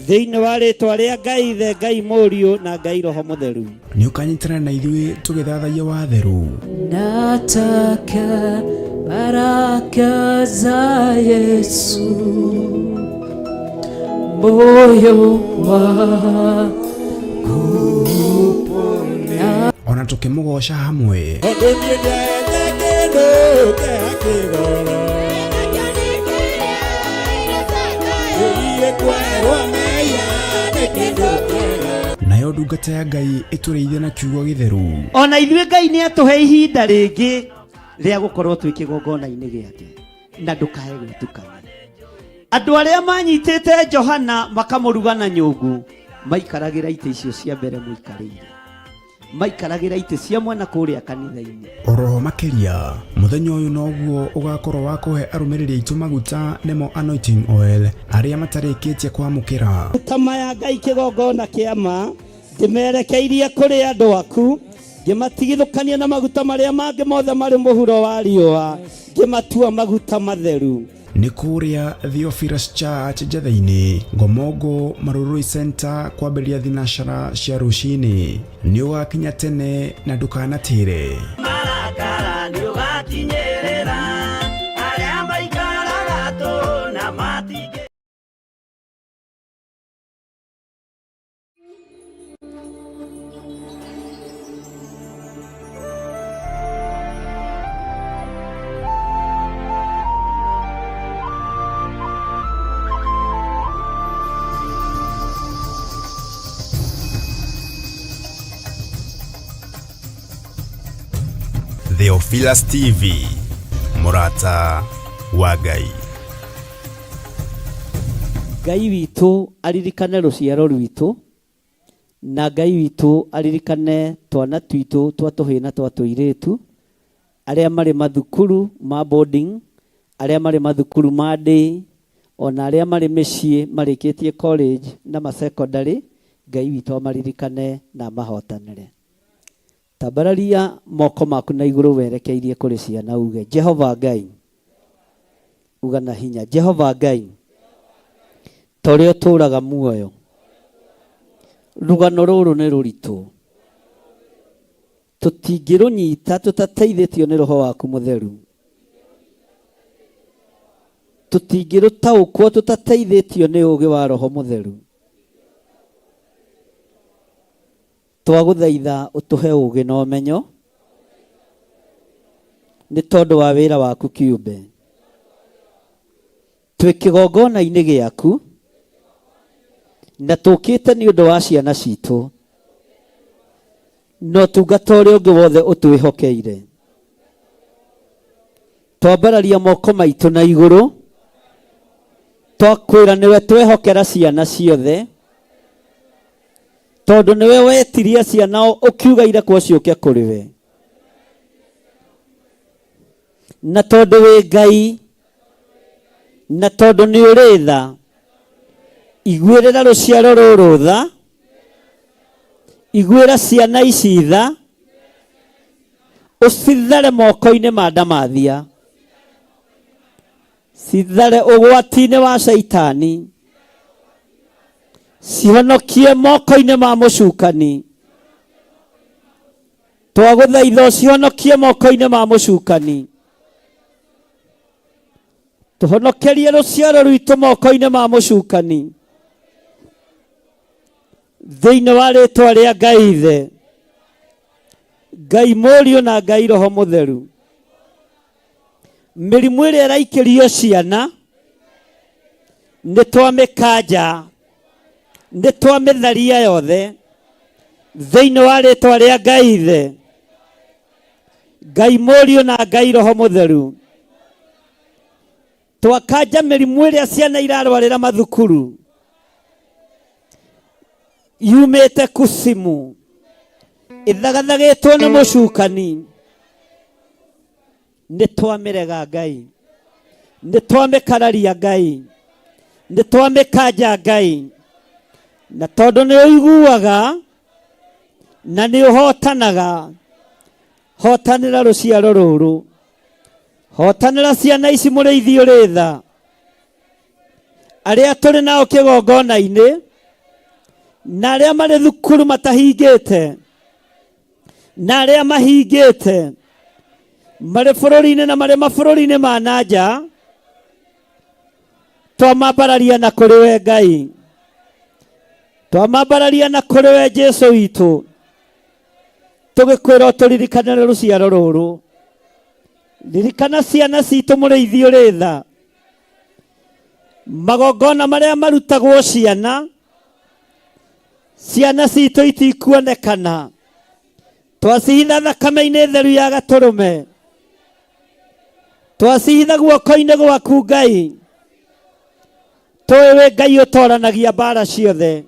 [SPEAKER 3] thĩinĩ wa rĩĩtwa rĩa Ngai Ithe, Ngai Mũriũ na Ngai Roho Mũtheru.
[SPEAKER 1] Nĩ ũkanyitanĩra na ithuĩ tũgĩthathaiya watheru.
[SPEAKER 4] Nataka baraka za Yesu moyo wangu.
[SPEAKER 1] ona tukimugoca hamwe. Nayo ndungata ya Ngai itureithie na kiugo githeru.
[SPEAKER 3] Ona ithuĩ Ngai nĩ atũhe ihinda rĩngĩ rĩa gũkorwo twĩ kĩgongona-inĩ gĩake, na ndũkae gwĩtukania. Andũ arĩa manyitĩte Johana makamũruga na nyũngũ maikaragĩra itĩ icio cia mbere mũikarĩire, maikaragĩra itĩ cia mwena kũrĩa kanitha-inĩ.
[SPEAKER 1] Oroho makiria muthenya uyu noguo ugakorwo wa kuhe arũmĩrĩri aitũ maguta nemo anointing oil arĩa matarĩkĩtie kwamũkĩra
[SPEAKER 3] tama ya Ngai kĩgongona kĩama ngĩmerekeirie kũrĩ andũ aku, ngĩmatigithũkania na maguta marĩa mangĩ mothe marĩ mũhuro wa riũa, ngĩmatua maguta matheru.
[SPEAKER 1] Nĩ kũrĩa Theophilus Church Njatha-inĩ, Ngomongo Marurui Center, kwambĩrĩria thinacara cia rũcinĩ. Nĩ ũgakinya tene na ndũkanatĩre.
[SPEAKER 3] Marakara nĩ ũgakinyĩrĩra arĩa maikaraga tũ na matige.
[SPEAKER 1] Theophilus TV, Murata wa Ngai.
[SPEAKER 3] Ngai witũ aririkane rũciaro rwitũ, na Ngai witũ aririkane twana twitũ twa tũhĩĩ na twa tũirĩtu, arĩa marĩ mathukuru ma boarding, arĩa marĩ mathukuru ma day, ona arĩa marĩ mĩciĩ marĩkĩtie college na ma secondary. Ngai witũ amaririkane na mahotanĩre. Tabararia moko maku na igũrũ werekeirie kũrĩ ciana uge Jehova Ngai, uga na hinya Jehova Ngai, torĩa ũtũraga muoyo, rũgano rũrũ nĩ rũritũ, tũtingĩrũnyita tũtateithĩtio nĩ Roho waku mũtheru, tũtingĩrũtaũkwo tũtateithĩtio nĩ ũũgĩ wa Roho mũtheru. Twagũthaitha ũtũhe ũũgĩ na ũmenyo nĩ tondũ wa wĩra waku kĩũmbe. Twĩ kĩgongona-inĩ gĩaku na tũkĩte nĩ ũndũ wa ciana citũ, no tungata ũrĩa ũngĩ wothe ũtwĩhokeire. Twambararia moko maitũ na igũrũ, twakwĩra nĩwe twehokera ciana ciothe, tondũ nĩwe wetirie ciana ũkiuga irekwo ciũke kũrĩ we, na tondũ wĩ Ngai, na tondũ nĩ ũrĩ tha, iguĩrĩra rũciaro rũrũ tha, iguĩra ciana ici tha, ũcithare moko-inĩ ma ndamathia, cithare ũgwati-inĩ wa Shaitani, cihonokie moko-inĩ ma mũcukani. Twagũthaitha ũcihonokie moko-inĩ ma mũcukani, tũhonokerie rũciaro rwitũ moko-inĩ ma mũcukani, thĩinĩ wa rĩtwa rĩa Ngai Ithe, Ngai Mũriũ na Ngai Roho Mũtheru. Mĩrimũ ĩrĩa ĩraikĩrio ciana nĩ twamĩkanja, nĩ twamĩtharia yothe thĩinĩ wa rĩtwa rĩa Ngai Ithe, Ngai Mũriũ na Ngai Roho Mũtheru. Twakanja mĩrimũ ĩrĩa ciana irarwarĩra mathukuru yumĩte kusimu, ithagathagĩtwo nĩ mũcukani, nĩ twamĩrega Ngai, nĩ twamĩkararia Ngai, nĩ twamĩkanja Ngai, na tondũ nĩ ũiguaga na nĩ ũhotanaga, hotanĩra rũciaro rũrũ, hotanĩra ciana ici mũrĩithi ũrĩ tha, arĩa tũrĩ nao kĩgongona-inĩ na arĩa marĩ thukuru matahingĩte na arĩa mahingĩte, marĩ bũrũri-inĩ na marĩ mabũrũri-inĩ ma nanja. Twamambararia na kũrĩ we Ngai, twamambararia na kũrĩ we Jesũ witũ, tugikwira turirikane ruciaro ruru. Ririkana ciana citu muriithi uri tha. Magongona maria marutagwo ciana citu itikuonekana. Twacihitha thakame-inĩ theru ya Gaturume. Twacihitha guoko-inĩ gwaku Ngai. Tũĩ Ngai ũtoranagia mbara ciothe.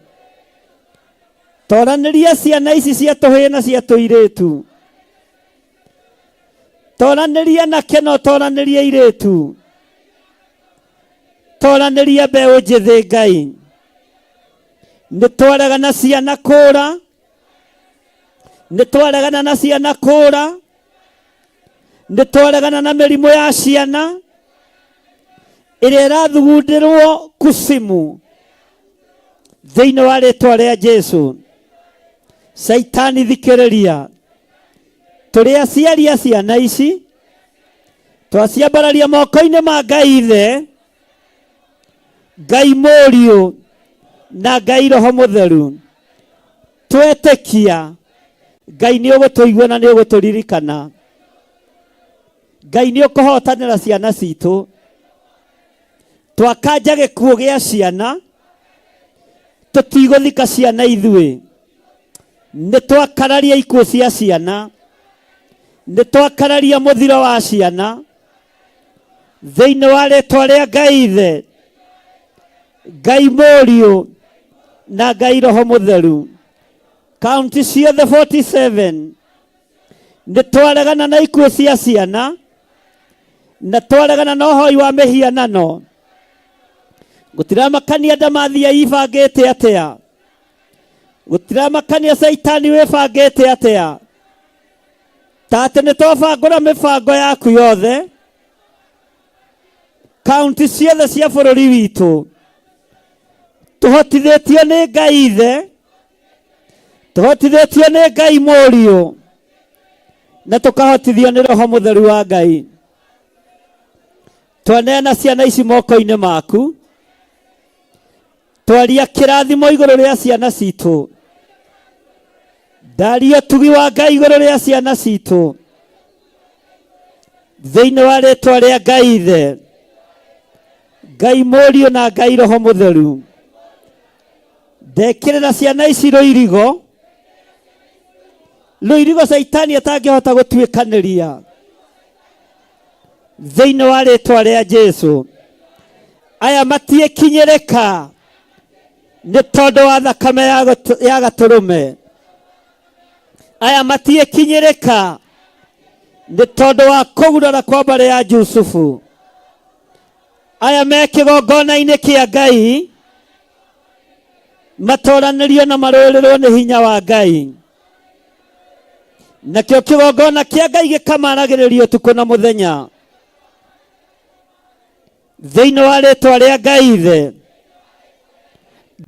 [SPEAKER 3] Toranĩria ciana ici cia tũhĩĩ na cia tũirĩtu. Toranĩria nake na ũtoranĩrie airĩtu. Toranĩria mbeũ njĩthĩ Ngai. Nĩtwaregana ciana kũra. Nĩtwaregana na ciana kũra. Nĩtwaregana na mĩrimũ ya ciana ĩrĩa ĩrathugundĩrwo kusimu thĩinĩ wa rĩtwa rĩa Jesu. Saitani thikĩrĩria. Tũrĩ aciari a ciana ici. Twaciambararia moko-inĩ ma Ngai Ithe, Ngai Mũriũ na Ngai Roho Mũtheru. Twetĩkia Ngai nĩ ũgũtũigua na nĩ ũgũtũririkana. Ngai nĩ ũkũhotanĩra ciana citũ. Twakanja gĩkuũ gĩa ciana. Tũtigũthika ciana ithuĩ. Nĩ twakararia ikuũ cia ciana. Nĩ twakararia mũthiro wa ciana. Thĩinĩ wa rĩtwa rĩa Ngai Ithe, Ngai Mũriũ na Ngai Roho Mũtheru. Kaunti ciothe 47 nĩ twaregana na ikuũ cia ciana. Na twaregana na ũhoi wa mĩhianano. Gũtiramakania ndamathia ibangĩte atĩa. Gũtiramakania Saitani wĩbangĩte atĩa. Ta atĩ nĩ twabangũra mĩbango yaku yothe. Kaunti ciothe cia bũrũri witũ. Tũhotithĩtio nĩ Ngai Ithe. Tũhotithĩtio nĩ Ngai Mũriũ. Na tũkahotithio nĩ Roho Mũtheru wa Ngai. Twaneana ciana ici moko-inĩ maku. Twaria kĩrathimo igũrũ rĩa ciana citũ. Ndaria ũtugi wa Ngai igũrũ rĩa ciana citũ. Thĩinĩ wa rĩtwa rĩa Ngai Ithe, Ngai Mũriũ na Ngai Roho Mũtheru. Ndekĩrĩra ciana ici rũirigo. Rũirigo Saitani atangĩhota gũtuĩkanĩria. Thĩinĩ wa rĩtwa rĩa Jesu. Aya matiĩkinyĩrĩka nĩ tondũ wa thakame ya Gatũrũme. Aya matiĩkinyĩrĩka nĩ tondũ wa kũgurara kwa mbarĩ ya Jusufu. Aya me kĩgongona-inĩ kĩa Ngai. Matoranĩrio na marũĩrĩrwo nĩ hinya wa Ngai. Nakĩo kĩgongona kĩa Ngai gĩkamaragĩrĩrio ũtukũ na mũthenya. Thĩinĩ wa rĩtwa rĩa Ngai Ithe,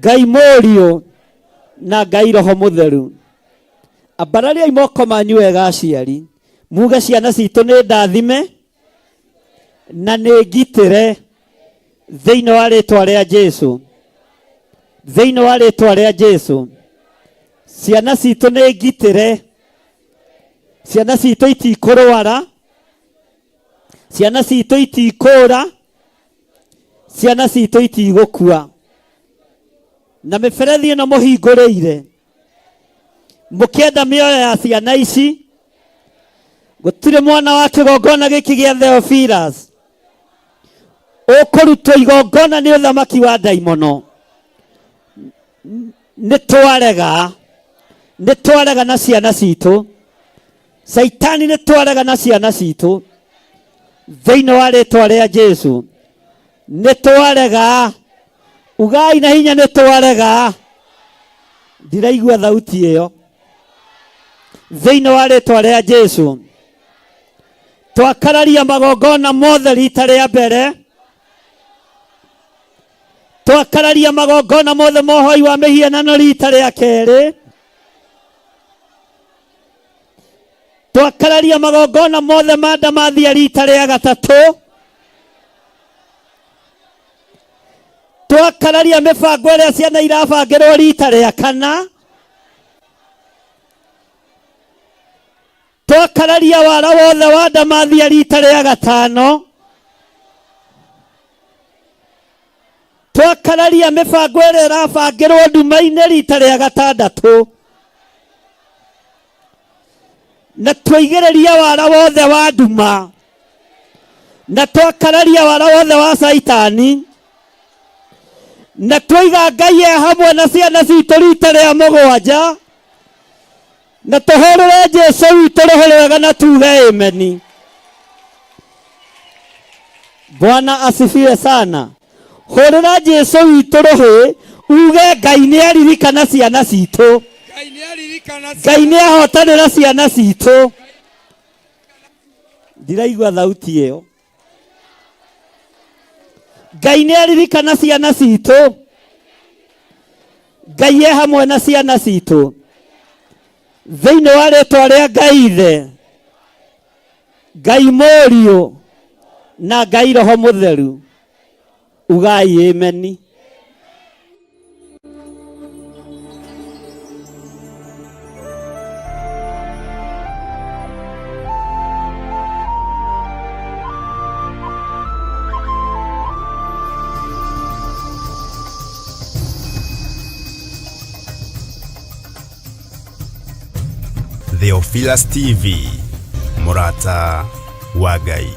[SPEAKER 3] Ngai Mũriũ na Ngai Roho Mũtheru. Ambarariai moko manyu wega aciari. Muge ciana citũ nĩ ndathime na nĩ ngitĩre thĩinĩ wa rĩtwa rĩa Jesu. Thĩinĩ wa rĩtwa rĩa Jesu. Ciana citũ nĩ ngitĩre. Ciana citũ itikũrwara. Ciana citũ itikũra. Ciana citũ itigũkua. Na mĩberethi ĩno mũhingũrĩire. Mũkĩenda mĩoyo ya ciana ici. Gũtirĩ mwana wa kĩgongona gĩkĩ gĩa Theophilus ũkũrutwo igongona nĩ ũthamaki wa ndaimono. Nĩ twarega na ciana citũ. Saitani nĩ twarega na ciana citũ. Thĩinĩ wa rĩtwa rĩa Jesu. Nĩ twarega. Ugai na hinya nĩ twarega. Ndiraigua thauti ĩyo. Thĩinĩ wa rĩtwa rĩa Jesu. Twakararia magongona mothe rita rĩa mbere. Twakararia magongona mothe mohoi wa mĩhianano rita rĩa kerĩ. Twakararia magongona mothe ma ndamathia rita rĩa gatatũ. Twakararia mĩbango ĩrĩa ciana irabangĩrwo rita rĩa kana. twakararia wara wothe wa Ndamathia rita rĩa gatano, twakararia mĩbango ĩrĩa ĩrabangĩrwo Nduma-inĩ rita rĩa gatandatũ, na twaigĩrĩria wara wothe wa nduma, na twakararia wara wothe wa Saitani, na twiga Ngai hamwe na ciana citũ rita rĩa mũgwanja, na tũhũrĩre Jesũ witũ rũhĩ rwega na tuge ameni. Bwana asifiwe sana. Hũrĩra Jesũ witũ rũhĩ uge Ngai nĩaririkana ciana citũ, Ngai nĩahotanĩra ciana citũ. Ndiraigua thauti ĩyo. Ngai nĩaririkana ciana citũ, Ngai hamwe na ciana citũ, thĩinĩ wa rĩĩtwa rĩa Ngai Ithe, Ngai Mũriũ na Ngai Roho Mũtheru. Ugai ameni.
[SPEAKER 1] Theophilus TV, Murata wa Ngai.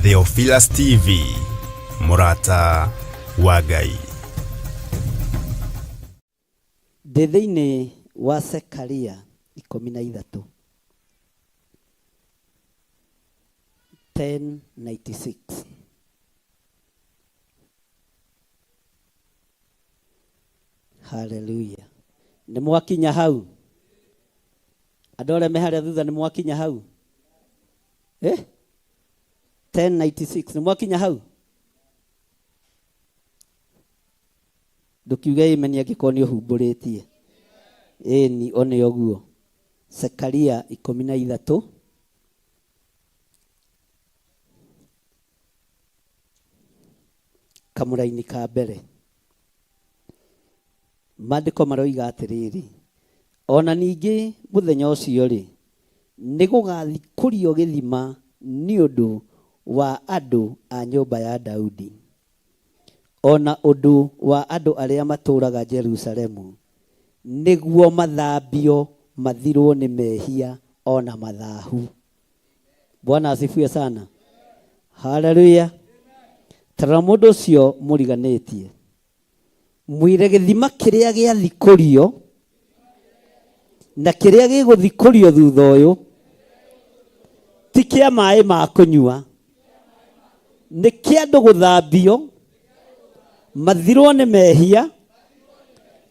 [SPEAKER 1] Theophilus TV, Murata wa Ngai.
[SPEAKER 3] Thĩinĩ wa Zekaria 13 10:96. Hallelujah. Nĩ mwakinya hau? Andũ arĩa me harĩa thutha nĩ mwakinya hau? 10:96 nĩ mwakinya hau? Ndũkiuge imeni angĩkorwo nĩ ũhumbũrĩtie. Ĩni one ũguo. Zekaria 13 kamũraini ka mbere. Maandĩko maroiga atĩrĩrĩ, ona ningĩ mũthenya ũcio rĩ, nĩ gũgathikũrio gĩthima nĩ ũndũ wa andũ a nyũmba ya Daudi, ona ũndũ wa andũ arĩa matũũraga Jerusalemu, nĩguo mathambio mathirwo nĩ mehia ona mathahu. Bwana asifiwe sana. Haleluya. Tara mũndũ ũcio mũriganĩtie, mwire githima kiria gia thikurio na kiria giguthikurio thutha uyu ti kia mai ma kunyua ni kia andu guthambio mathirwo ni mehia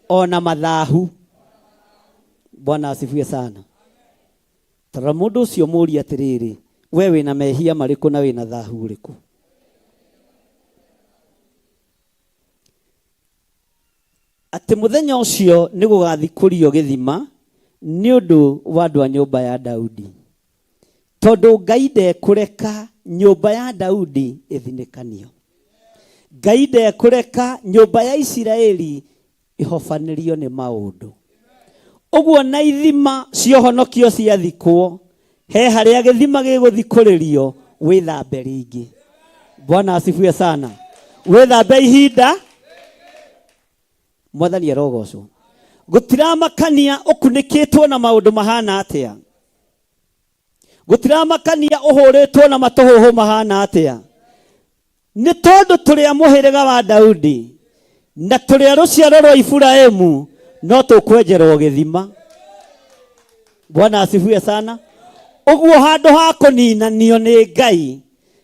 [SPEAKER 3] ona mathahu. Bwana asifiwe sana. Tara mundu ucio muri atiriri, we wina mehia mariku na wina thahu riku? Ati muthenya ucio ni gugathikurio githima ni undu wa andu a nyumba ya Daudi, tondu Ngai ndekureka nyumba ya Daudi ithinikanio. Ngai ndekureka nyumba ya Isiraeli ihofanirio ni maundu. Uguo na ithima ciohonokio ciathikwo, he haria githima giguthikuririo withambe ringi. Bwana asifiwe sana. Withambe ihinda Mwathani arogocwo. Gutiramakania ukunikitwo na maundu mahana atia. Gutiramakania uhuritwo na matuhuhu mahana atia. Ni tondu turi a muhiriga wa Daudi na turi a ruciaro rwa Iburaimu no tukwenjerwo githima. Bwana asifiwe sana. Uguo handu ha kuninanio ni Ngai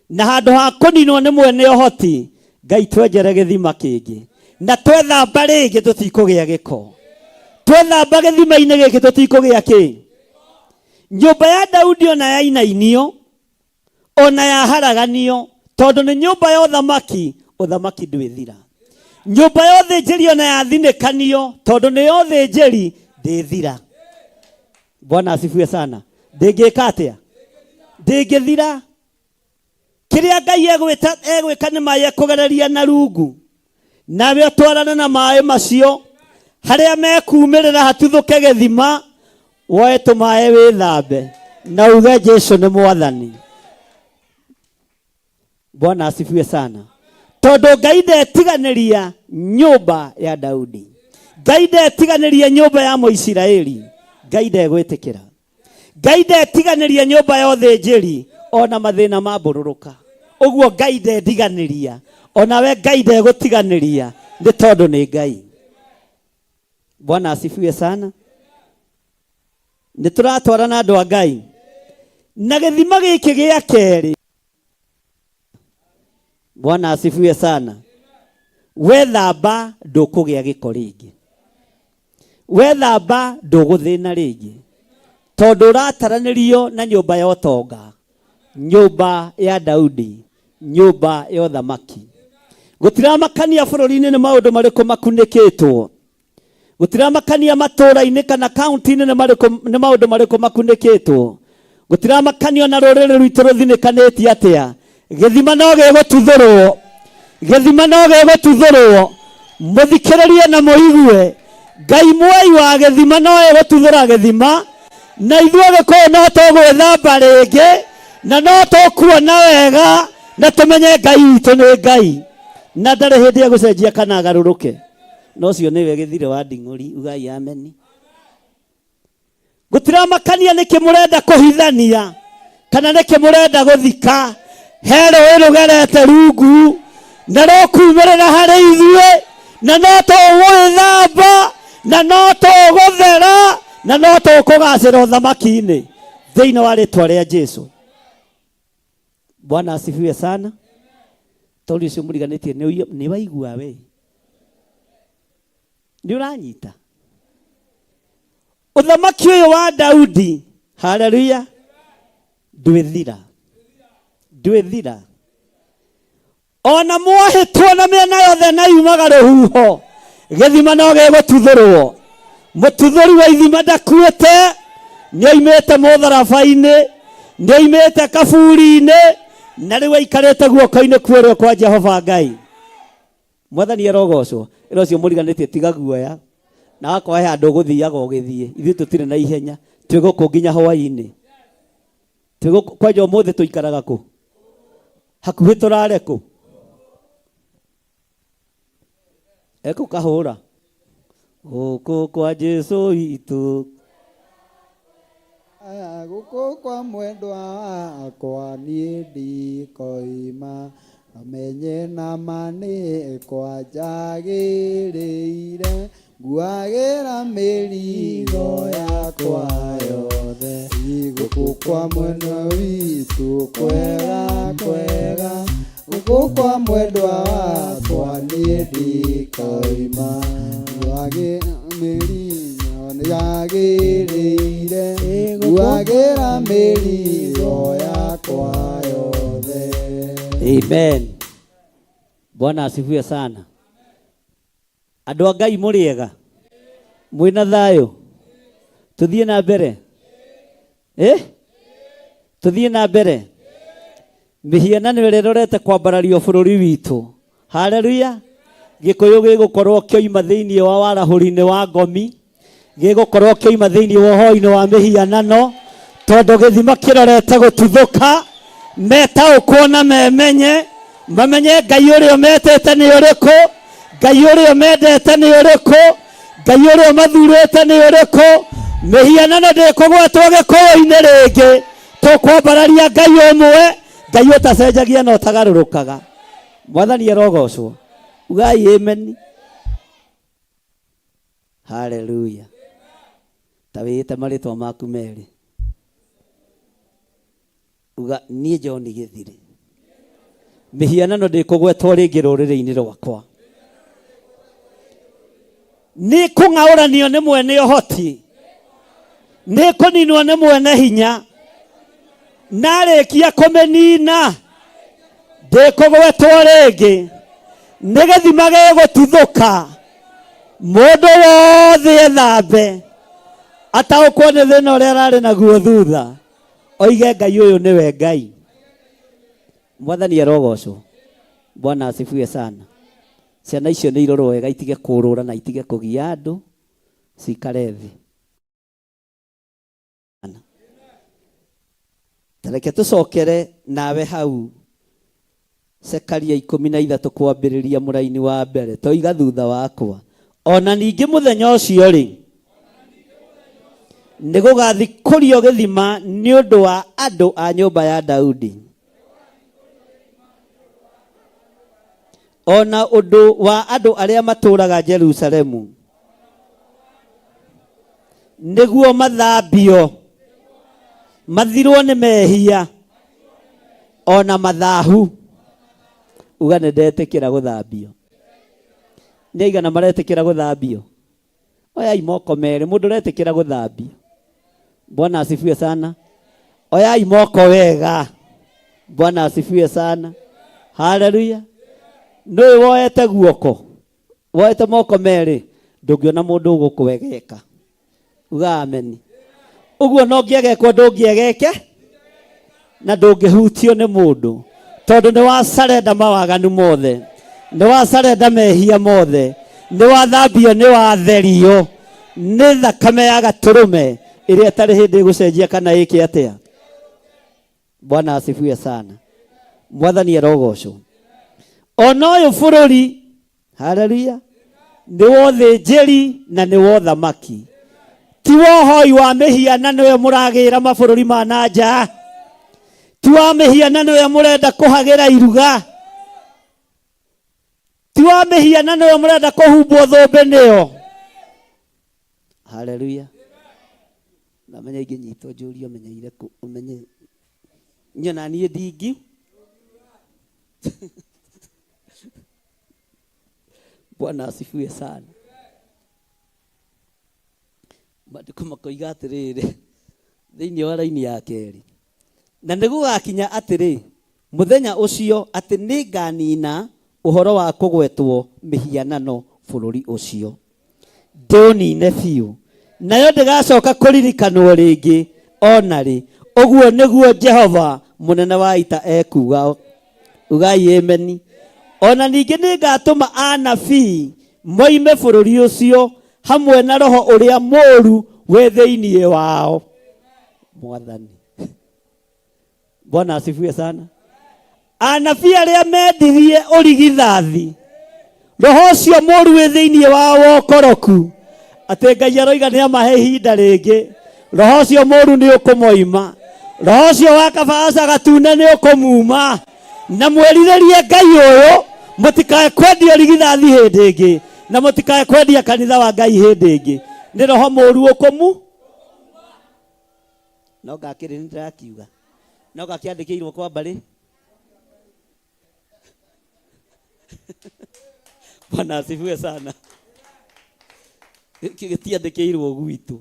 [SPEAKER 3] na handu ha kuninwo ni mwene uhoti, Ngai twenjere githima kingi na twethamba ringi tutikugia giko. Twethamba githima-ini giki tutikugia ki. Nyumba ya Daudi ona ya inainio ona ya haraganio, tondu ni nyumba ya uthamaki, uthamaki ndwithira. Nyumba ya uthinjiri ona ya thinikanio, tondu ni ya uthinjiri ndithira. Bwana asifiwe sana. Ndingika atia? Ndingithira. Kiria Ngai egwika ni mai kugereria na rungu, nawe twarana na mai macio haria mekumirira hatuthuke githima, woe tumae withambe na uge Jesu ni Mwathani. Bwana asifiwe sana. Tondu Ngai ndetiganiria nyumba ya Daudi, Ngai ndetiganiria nyumba ya Muisiraeli, Ngai ndegwitikira. Ngai ndetiganiria nyumba ya uthinjiri ona mathina mabururuka. Uguo Ngai ndendiganiria, ona we Ngai ndegutiganiria, ni tondu ni Ngai. Bwana asifiwe sana. Ni turatwarana andu a Ngai na githima giki gia keri. Bwana asifiwe sana. Wethamba ndukugia giko ringi, wethamba nduguthina ringi, tondu rataranirio na nyumba ya utonga, nyumba ya Daudi, nyumba ya uthamaki. Gutiramakania bururi-ini ni maundu mariku makunikitwo. Gutiramakania matura-ini kana county-ini ni maundu mariku makunikitwo. Gutiramakania na ruriri rwitu ruthinikanĩtie atia. Githima no gigututhurwo, githima no gigututhurwo. Muthikiririe na muigue, Ngai mwai wa githima no egututhura githima, na ithuĩ Gĩkũyũ no tũgwĩthamba rĩngĩ, na no tũkuona wega, na tumenye Ngai witũ nĩ Ngai na ndarĩ hĩndĩ ya gũcenjia kana agarũrũke. No cio nĩwe gĩthire wa nding'ũri, ugai ameni. Gutiramakania nĩkĩ mũrenda kũhithania kana nĩkĩ mũrenda gũthika. He rũĩ rũgerete rungu na rũkuumĩrĩra harĩ ithuĩ, na no tũgwĩthamba na no tũgũthera na no tũkũgacĩra ũthamaki-inĩ thĩinĩ wa rĩtwa rĩa Jesu. Bwana asifiwe sana. Tondu ũcio mũriganĩtie nĩ waigua we, nĩ ũranyita ũthamaki ũyũ wa Daudi. Haleluya. Ndwĩthira, ndwĩthira. Ona mwahĩtwo na mĩena yothe na yumaga rũhuho, gĩthima no gĩgũtuthũrwo. Mũtuthũri wa ithima ndakuĩte, nĩ oimĩte mũtharaba-inĩ, nĩ oimĩte kaburi-inĩ, na rĩu aikarĩte guoko-inĩ kuorio kwa Jehova Ngai. Mwathani arogocwo. Ĩro ũcio mũriganĩtie tiga guoya, na wakwa he handũ ũgũthiaga ũgĩthiĩ. Ithuĩ tũtirĩ na ihenya, twĩgũkũ nginya hwaĩ-inĩ. Kwanja ũmũthĩ tũikaraga kũ? Hakuhĩ tũrare kũ? Eko kahũra gũkũ kwa Jesu witũ,
[SPEAKER 5] gũkũ kwa mwendwa wakwa niĩ ndikoima, amenye na mani kwa jagirire nguagĩra mĩrigo yakwa yothe gũkũ kwa mwena witũ kwega kwega gũkũ kwa mwendwa wakwa niĩ ndikoima mĩrigo yagĩrĩire nguagĩra mĩrigo yakwa yothe.
[SPEAKER 3] Amen. Bwana asifiwe sana. Andũ a Ngai mũrĩega, mwĩna thayũ, tũthiĩ na mbere, tũthiĩ na mbere. Mĩhianano ĩrĩa ĩrorete kwambarario bũrũri witũ, haleluya, gĩkũyũ gĩgũkorwo kĩoima thĩinĩ wa warahũri-inĩ wa ngomi, gĩgũkorwo kĩoima thĩinĩ wa ũhoro-inĩ wa mĩhianano, tondũ gĩthima kĩrorete gũtuthũka, metaũkwo na memenye, mamenye Ngai ũrĩa metete nĩ ũrĩkũ, Ngai ũrĩa mendete nĩ ũrĩkũ, Ngai ũrĩa mathurĩte nĩ ũrĩkũ. Mĩhianano ndĩkũgwatwo gĩkũyũ-inĩ rĩngĩ, tũkwambararia Ngai ũmwe, Ngai ũtacenjagia na ũtagarũrũkaga. Mwathani arogocwo. Ugai amen. Haleluya. Ta wĩte marĩtwa maku merĩ. Uga niĩ John Gĩthiri. Mĩhianano ndĩkũgwetwo rĩngĩ rũrĩrĩ-inĩ rwakwa. Nĩ kũng'aũranio nĩ mwene ũhoti, nĩ kũninwo nĩ mwene hinya, narĩkia kũmĩnina ndĩkũgwetwo rĩngĩ, nĩ gĩthima gĩgũtuthũka, mũndũ wothe ethambe, ataũkwo nĩ thĩna ũrĩa ararĩ naguo thutha, oige Ngai ũyũ nĩwe Ngai. Mwathani arogocwo. Bwana asifiwe sana. Ciana icio nĩ irorwo wega, itige kũrũra na itige kũgia andũ, cikare thĩ. Tareke tũcokere nawe hau Zekaria 13 kwambĩrĩria mũraini wa mbere, toiga thutha wakwa. Ona ningĩ mũthenya ũcio rĩ, nĩ gũgathikũrio gĩthima nĩ ũndũ wa andũ a nyũmba ya Daudi, ona ũndũ wa andũ arĩa matũũraga Jerusalemu, nĩguo mathambio, mathirwo nĩ mehia, ona mathahu. Uga nĩ ndetĩkĩra gũthambio. Nĩ aigana maretĩkĩra gũthambio? Oyai moko merĩ, mũndũ ũretĩkĩra gũthambio. Bwana asifiwe sana. Oyai moko wega. Bwana asifiwe sana. Haleluya. Nũĩ woete guoko, woete moko merĩ, ndũngĩona mũndũ ũgũkũwegeka. Uga amen. Ũguo no ngĩegekwo ndũngĩegeke, na ndũngĩhutio nĩ mũndũ, tondũ nĩ wacarenda mawaganu mothe, nĩ wacarenda mehia mothe, nĩ wathambio, nĩ watherio nĩ thakame ya gatũrũme ĩrĩa ĩtarĩ hĩndĩ ĩgũcenjia kana ĩke atĩa. Bwana asifiwe sana. Mwathani arogocwo. Ona ũyũ bũrũri, haleluya, nĩ wothĩnjĩri na nĩ wothamaki, ti wohoi wa mĩhianano ĩyo mũragĩra mabũrũri ma nanja, ti wa mĩhianano ĩyo mũrenda kũhagĩra iruga, ti wa mĩhianano ĩyo mũrenda kũhumbwo thũmbĩ nĩyo. Haleluya. Na menya ingĩnyitwo njũrio menyeire kũ, ũmenye nyona niĩ ndingi. Bwana asifiwe sana. Maandĩko makoiga atĩrĩrĩ thĩinĩ wa raini ya kerĩ, na nĩ gũgakinya atĩrĩ mũthenya ũcio atĩ nĩ nganina ũhoro wa kũgwetwo mĩhianano bũrũri ũcio, ndĩũnine biũ, nayo ndĩgacoka kũririkanwo rĩngĩ onarĩ. Ũguo nĩguo Jehova mũnene wa ita ekuga. Ugai amen. Ona ningĩ nĩ ngatũma anabii moime bũrũri ũcio hamwe na roho ũrĩa mũũru wĩ thĩinĩ wao. Mwathani. Bwana asifiwe sana. Anabii arĩa mendirie ũrigithathi, roho ũcio mũũru wĩ thĩinĩ wao wokoroku, atĩ Ngai aroiga nĩ amahe ihinda rĩngĩ, roho ũcio mũũru nĩ ũkũmoima, roho ũcio wa kabasa gatune nĩ ũkũmuma, na mwerirerie Ngai uyu mutikae kwendia rigithathi hindi ingi na mutikae kwendia kanitha wa Ngai hindi ingi ni roho mũru ũkũmu no ngakĩrĩ nĩ ndĩrakiuga no gakĩandĩkĩirwo kwa mbarĩ Bwana asifiwe sana gĩtiandĩkĩirwo gwitũ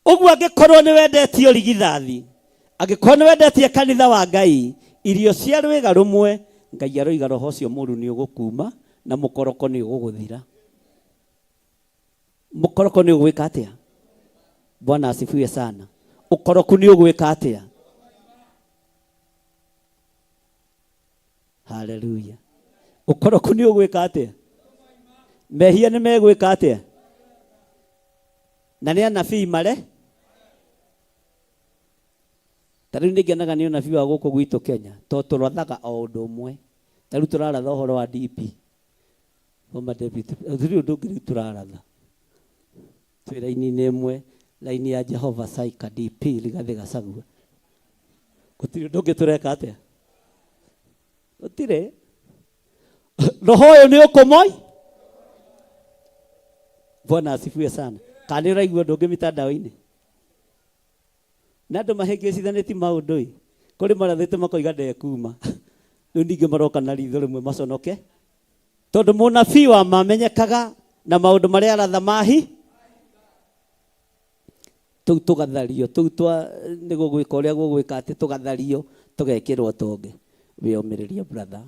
[SPEAKER 3] ũguo angĩkorwo nĩ wendetio rigithathi angĩkorwo nĩ wendetie kanitha wa Ngai irio cia rwĩga rũmwe Ngai aroiga roho ũcio mũru nĩ ũgũkuma na mũkoroko nĩ ũgũgũthira mũkoroko nĩ ũgwĩka atĩa Bwana asifiwe sana ũkoroku nĩ ũgwĩka atĩa haleluya ũkoroku nĩ ũgwĩka atĩa mehia nĩ megwĩka atĩa na nĩ anabii mare tarĩu nĩ ngenaga nĩ ũnabii wa gũkũ gwitũ Kenya to tũrathaga o ũndũ ũmwe tarĩu tũraratha ũhoro wa DP former deputy rĩu ndũngĩ tũraratha twĩ raini-inĩ ĩmwe raini ya Jehova Saika DP Rigathĩ Gachagua gũtirĩ ndũngĩ tũreka atĩa gũtirĩ roho ũyũ nĩ ũkũmoi Bwana asifiwe sana kana ũraigua ndũngĩ mitandao-inĩ na andũ mahĩngĩcithanĩtie maũndũ kũrĩ marathĩte makoiga ndekuma rĩu ningĩ maroka na ritho rĩmwe maconoke tondũ mũnabii wa mamenyekaga na maũndũ marĩa aratha mahi tũu tũgathario tũu nĩ gũgwĩka ũrĩa gũgwĩka atĩ tũgathario tũgekĩrwo tonge wĩyũmĩrĩria brother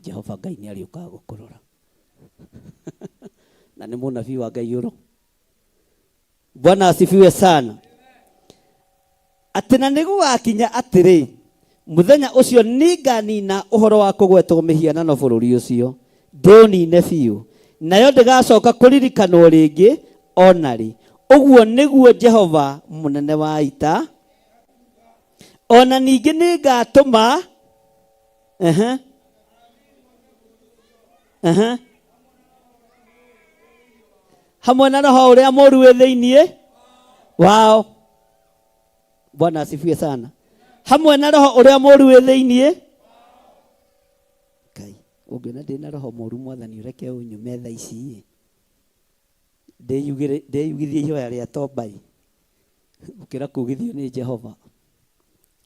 [SPEAKER 3] Jehova Ngai nĩ arĩũkaga gũkũrora na nĩ mũnabii wa Ngai ũro Bwana asifiwe sana atĩ na nĩ gũgakinya atĩrĩ mũthenya ũcio nĩnganina ũhoro wa kũgwetwo mĩhianano bũrũri ũcio ndĩũnine biũ nayo ndĩgacoka kũririkanwo rĩngĩ onarĩ ũguo nĩguo Jehova mũnene wa ita ona ningĩ nĩngatũma hamwe na roho ũrĩa mũru wĩ thĩinĩ wao Bwana asifiwe sana hamwe na roho ũrĩa mũru wĩ thĩinĩ Ngai ũngĩona ndĩna roho mũru mwathani ũreke ũnyume thaa ici ndeyugithie ihoya rĩa Tobai ũkĩra kugithio nĩ Jehova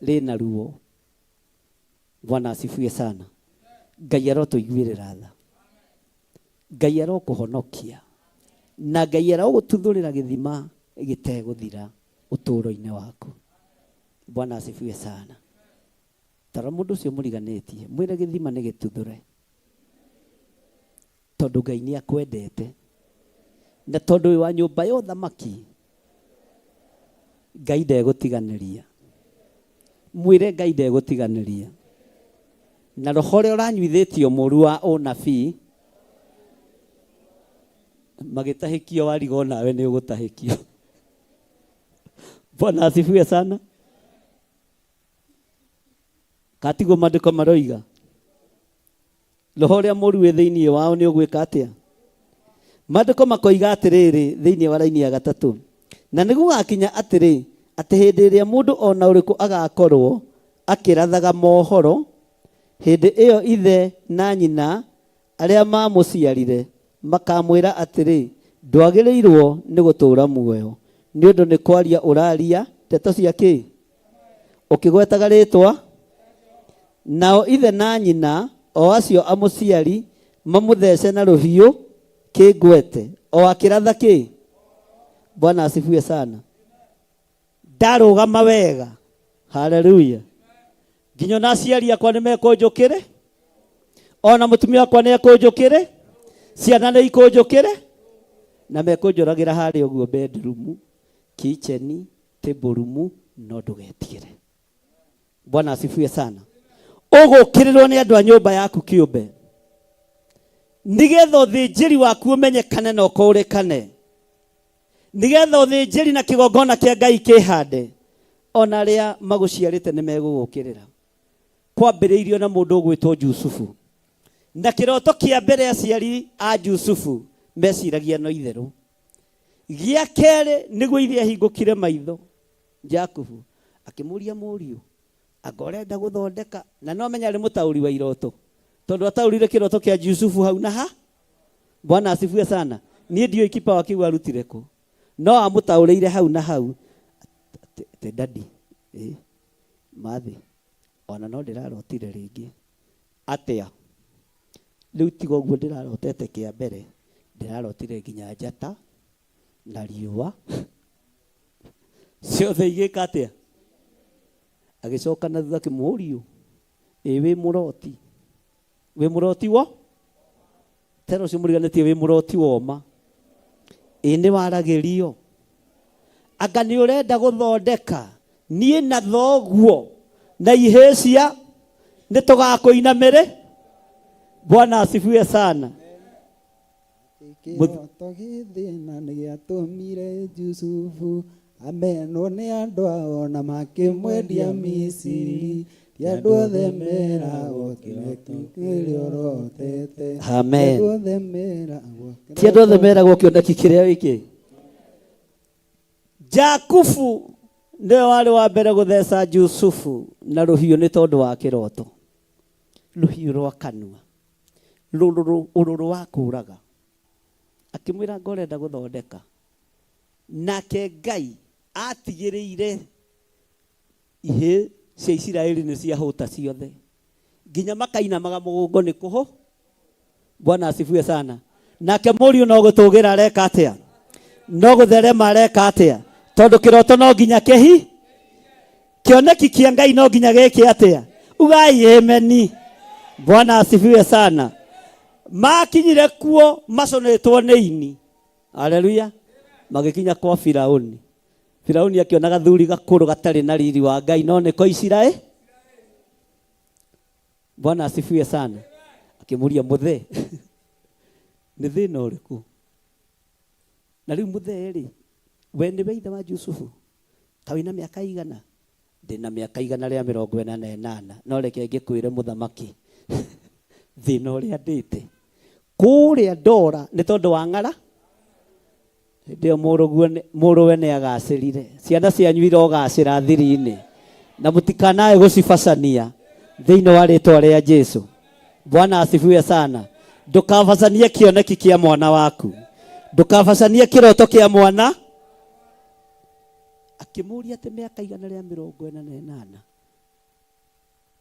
[SPEAKER 3] rĩna ruo Bwana asifiwe sana Ngai arotũiguĩrĩra tha Ngai arokũhonokia na Ngai arogũtuthũrĩra gĩthima gĩtegũthira ũtũũro-inĩ waku Bwana asifiwe sana tara mũndũ ũcio mũriganĩtie mwĩre gĩthima nĩ gĩtuthure tondũ Ngai nĩ akwendete na tondũ wĩ wa nyũmba ya ũthamaki Ngai ndegũtiganĩria mwĩre Ngai ndegũtiganĩria na roho ũrĩa ũranyuithĩtio mũru wa ũnabii magĩtahĩkio warigo nawe nĩ ũgũtahĩkio Bwana asifiwe sana katigwo maandĩko maroiga roho ũrĩa mũru wĩ thĩinĩ wao nĩ ũgwĩka atĩa maandĩko makoiga atĩrĩrĩ thĩinĩ wa raini ya 3 na nĩ gũgakinya atĩrĩ atĩ hĩndĩ ĩrĩa mũndũ ona ũrĩkũ agakorwo akĩrathaga mohoro hĩndĩ ĩyo ithe na nyina arĩa mamũciarire makamwĩra atĩrĩ ndwagĩrĩirwo nĩ gũtũũra muoyo nĩ ũndũ nĩ kwaria ũraria ndeto cia kĩ ũkĩgwetaga rĩtwa nao ithe na nyina o acio amũciari mamũthece na rũhiũ kĩngwete o akĩratha kĩ Bwana asifiwe sana ndarũgama wega haleluya nginya na aciari akwa nĩ mekũnjũkĩre ona mũtumia wakwa nĩ ekũnjũkĩre ciana nĩ ikũnjũkĩre na mekũnjũragĩra harĩa ũguo bedroom kitchen table room no ndũgetigĩre Bwana asifiwe sana ũgũkĩrĩrwo nĩ andũ a nyũmba yaku kĩũmbe nĩgetha ũthĩnjĩri waku ũmenyekane na ũkũrĩkane nĩgetha ũthĩnjĩri na kĩgongona kĩa Ngai kĩhande ona arĩa magũciarĩte nĩ megũgũkĩrĩra kwambĩrĩirio na mũndũ ũgwĩtwo Jusufu na kĩroto kĩa mbere aciari a Jusufu meciragia no itherũ gĩa kerĩ nĩguo ithe ahingũkire maitho Jakubu akĩmũria mũriũ agorenda guthondeka na no menya ari mutauri wa iroto tondu ataurire kiroto kia Yusufu hau na ha. Bwana asifiwe sana. Nie ndio ikipa wakiwa arutire ku no amutaurire hau na hau te dadi mathi ona no ndirarotire ringi atia riu tigo guo ndirarotete kia mbere ndirarotire nginya njata na riua ciothe igika atia agicoka na thutha kimurio wi muroti wo tero cio muriganetie wi muroti woma ni waragirio anga ni urenda guthondeka nie na thoguo na ihecia ni tugakuinamire. Bwana asifiwe sana.
[SPEAKER 5] Kiroto githina nĩ gĩatũmire Jusufu amenwo nĩ andũ ao na makĩmwendia Misiri. Ti andũ othe meragwo kĩrĩa ũrotete.
[SPEAKER 3] Amen.
[SPEAKER 5] Ti andũ othe
[SPEAKER 3] meragwo kĩoneki kĩrĩa wĩkĩ. Jakubu nĩwe warĩ wa mbere gũtheca Jusufu na rũhiũ nĩ tondũ wa kĩroto. Rũhiũ rwa kanua ũrũrũ wa kũraga akĩmwĩra ngorenda gũthondeka nake Ngai atigĩrĩire ihĩ cia Isiraeli nĩ ciahũta ciothe nginya makainamaga mũgongo nĩ kũhũ. Bwana asifiwe sana. Nake mũriũ no gũtũgĩra areka atĩa no gũtherema areka atĩa tondũ kĩroto no nginya kĩoneki kĩa Ngai no nginya gĩkĩ atĩa ugai ameni. Bwana asifiwe sana. Makinyire kuo maconetwo nĩ ini. Haleluya. Magikinya kwa Firauni. Firauni akiona gathuri gakũrũ gatarĩ na riri wa Ngai no nĩko Isiraeli. Bwana asifiwe sana. Akĩmũria mũthee nĩ thĩna ũrĩkũ na rĩu mũthee rĩ we nĩwe ithe wa Jusufu ta wĩna mĩaka igana. Ndĩna mĩaka igana rĩa 48 no reke ngĩkwĩre mũthamaki thĩna ũrĩa ndĩte kũrĩa ndora nĩ tondũ wa ng'ara. Ndio mũrũwe nĩ agacĩrire. Ciana cianyu irogacĩra thiri-inĩ na mũtikanae gũcibacania thĩinĩ wa rĩtwa rĩa Jesu. Bwana asifiwe sana. Ndũkabacanie kĩoneki kĩa mwana waku, ndũkabacanie kĩroto kĩa mwana. Akĩmũria atĩ mĩaka igana rĩa 48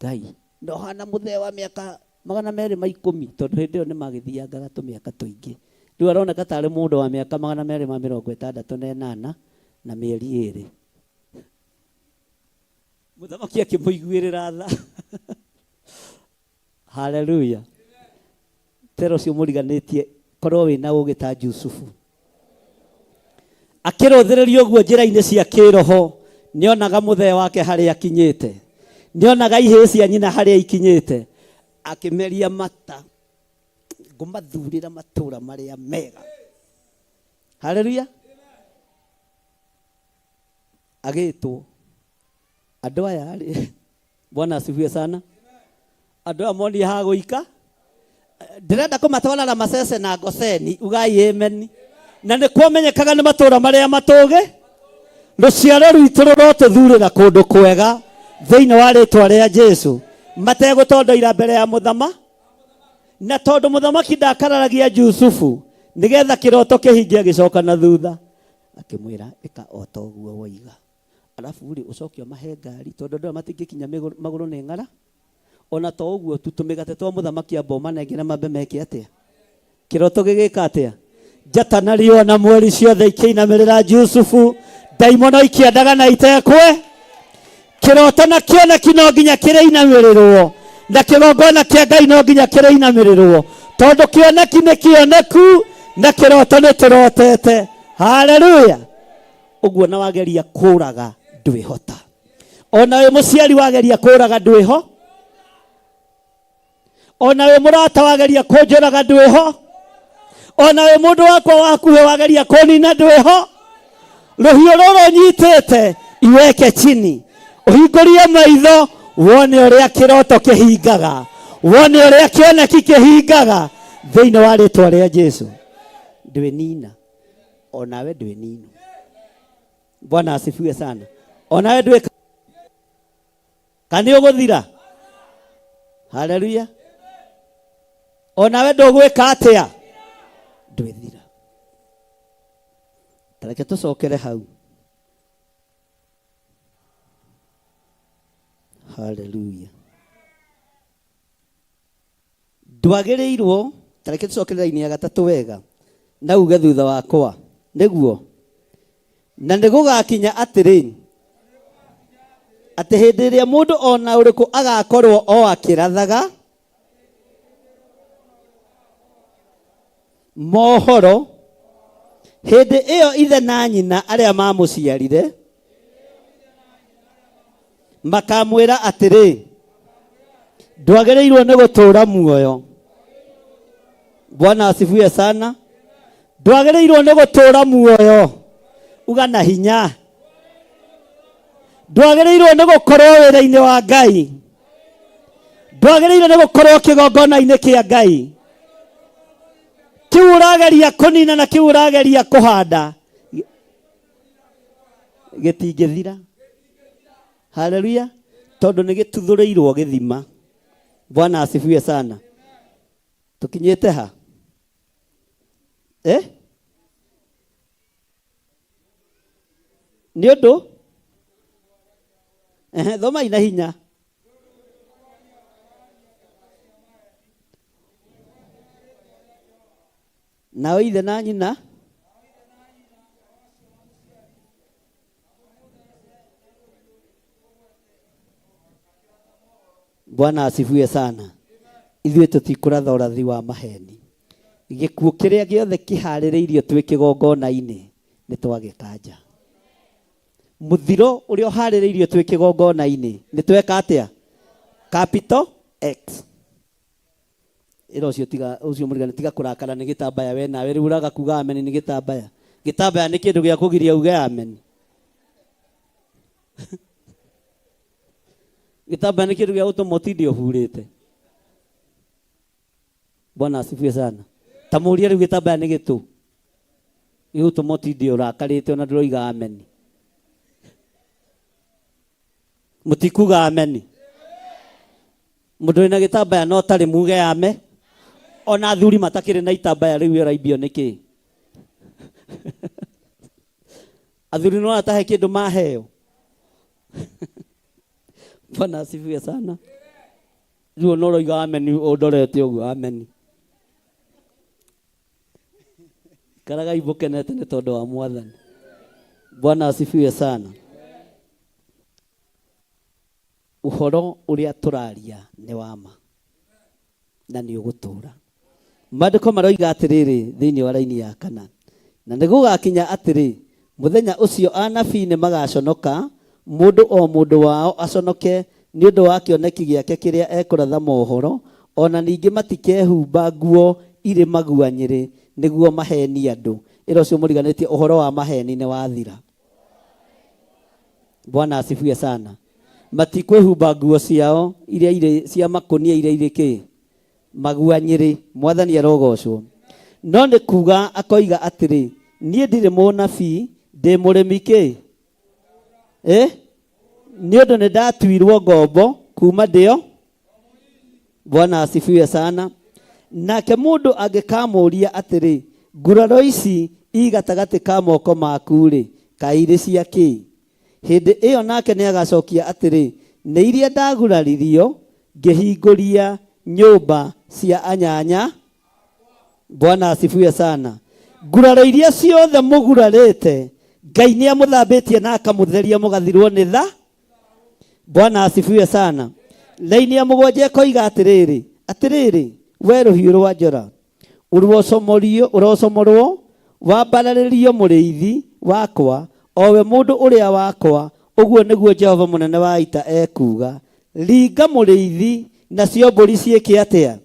[SPEAKER 3] Ngai no hana mũthee wa mĩaka 210 tondũ hĩndĩ ĩyo nĩ magĩthiangaga tũmĩaka tũingĩ. Rĩu aroneka tarĩ mũndũ wa mĩaka 268 na mĩeri 2. Mũthamaki akĩmũiguĩrĩra tha. Haleluya. Tero cio mũriganĩtie korwo wĩna ũgĩ ta Jusufu. Akĩrũthĩrĩria ũguo njĩra-inĩ cia kĩroho nĩonaga mũthee wake harĩa akinyĩte, nĩonaga ihĩ cia nyina harĩa ikinyĩte. Akĩmeria mata ngũmathurĩra matũra marĩa mega. Haleluya. Agĩtwo andũ aya rĩ. Bwana asifiwe sana. Andũ aya moni ha gũika ndĩrenda kũmatwara Ramasese na Goseni ugai ameni. Na nĩ kuomenyekaga nĩ matũra marĩa matũgĩ rũciaro rwitũ rũrotũthurĩra kũndũ kwega thĩinĩ wa rĩtwa rĩa Jesu mategũtondoira mbere ya mũthama. Na tondũ mũthamaki ndakararagia Jusufu nĩgetha kĩroto kĩhingie agĩcoka na thutha akĩmwĩra ĩka o ta ũguo woiga. Alafu rĩ ũcokio mahe ngari tondũ andũ matingĩkinya magũrũ nĩ ng'ara. Ona to ũguo tu tũmĩgate twa mũthamaki amboma nengĩ na mambe meke atĩa kĩroto gĩgĩka atĩa. Njata na riũa na mweri ciothe ikĩinamĩrĩra Jusufu. Ndaimono ikĩendaga na itekwe. Kĩroto na kĩoneki no nginya kĩrĩinamĩrĩrwo na kĩgongona kĩa Ngai no nginya kĩrĩinamĩrĩrwo tondũ kĩoneki nĩ kĩoneku na kĩroto nĩ tũrotete. Haleluya. Ũguo na wageria kũraga ndwĩhota. Ona wĩ mũciari wageria kũraga ndwĩho. Ona wĩ mũrata wageria kũnjũraga ndwĩho. Ona wĩ mũndũ wakwa wakuhĩ wageria kũnina ndwĩho. Rũhiũ rũrũ nyitĩte iweke chini. Ũhingũrie maitho wone ũrĩa kĩroto kĩhingaga, wone ũrĩa kĩoneki kĩhingaga thĩinĩ wa rĩtwa rĩa Jesu. Ndwĩnina onawe ndwĩnina. Bwana asifiwe sana. Onawe ndwĩka Kana uguthira? Haleluya. Ona we ndugwika atia? Ndwithira. Tareke tucokere hau. Haleluya. Ndwagereirwo, tareke tucokere raini ya gatatu wega. Na uge thutha wakwa. Niguo. Na nigugakinya atiri. Ati hindi iria mundu ona uriku agakorwo o akirathaga mohoro, hindi iyo ithe na nyina aria mamuciarire makamwira atiri, ndwagereirwo ni gutura muoyo. Bwana asifiwe sana. Ndwagereirwo ni gutura muoyo. Uga na hinya. Ndwagereirwo ni gukorwo wira-ini wa Ngai. Ndwagereirwo ni gukorwo kigongona-ini kia Ngai. Kiu urageria kunina na kiu urageria kuhanda gitingithira. Haleluya. Tondu ni gituthurirwo githima. Bwana asifiwe sana. Tukinyete ha? Ni undu thoma ina hinya. Na ithe na nyina Bwana asifiwe sana. Ithuĩ tũtikũratha ũrathi wa maheni. Gĩkuũ kĩrĩa gĩothe kĩharĩrĩirio twĩ kĩgongona-inĩ nĩ twagĩkanja. Muthiro ũrĩa ũharĩrĩirio twĩ kĩgongona-inĩ nĩ tweka atĩa? Capital X. Ĩro ũcio mũrigani tiga kũrakara nĩ gĩtambaya we nawe rĩu ũraga kuga amen nĩ gĩtambaya. Gĩtambaya nĩ kĩndũ gĩa kũgiria uge amen. Gĩtambaya nĩ kĩndũ gĩa gũtũma ũtinde ũhurĩte. Bwana asifiwe sana. Ta mũria rĩu gĩtambaya nĩ gĩtũ. Gĩgũtũma ũtinde ũrakarĩte ona ndũroiga amen. Mutikuga amen. Mũndũ wĩna gĩtambaya no tarĩ muge ame. Ona athuri matakĩrĩ na itambaya rĩu ũraimbio nĩkĩ? Athuri no atahe kĩndũ maheo. Bwana asifiwe sana. Rĩu no roiga amen ũndorete ũguo amen. Karaga ibukenete nĩ tondũ wa Mwathani. Bwana asifiwe sana. Uhoro uria turaria ni wama na ni ugutura. Maandiko maroiga atiriri thiini wa raini ya kana. Na nigugakinya atiri muthenya ucio anabii ni magaconoka, mundu o mundu wao aconoke ni undu wa kioneki giake kiria ekuratha mohoro, ona ningi matikehumba nguo iri maguanyire niguo maheni andu. Iro cio muriganitie uhoro wa maheni ni wathira. Bwana asifiwe sana. Matikwehumba nguo ciao iria ire cia makonia iria iriki maguanyire. Mwathani arogocwo. No nĩ kuga akoiga atiri niĩ ndirĩ mũnabii ndĩ mũrĩmi kĩ nĩ ũndũ nĩ ndatuirwo ngombo kuma ndĩo. Bwana asifiwe sana. Nake mũndũ angĩkamũria atiri nguraro ici igatagatĩ ka moko maku rĩ kaĩ irĩ cia kĩ? Hindi iyo nake ni agacokia atiri ni iria ndaguraririo ngĩhingũria nyũmba cia anyanya. Bwana asifiwe sana. Nguraro iria ciothe mũgurarĩte Ngai nĩ amũthambĩtie na akamũtheria mũgathirwo nĩ tha. Bwana asifiwe sana. Laini ya mũgwanja ĩkoiga atĩrĩrĩ we rũhiũ rwa njora ũrocomorwo wambararĩrio mũrĩithi wakwa owe mundu uria wakwa uguo niguo Jehova munene wa ita ekuga ringa mũrĩithi nacio mbũri ciĩke atia?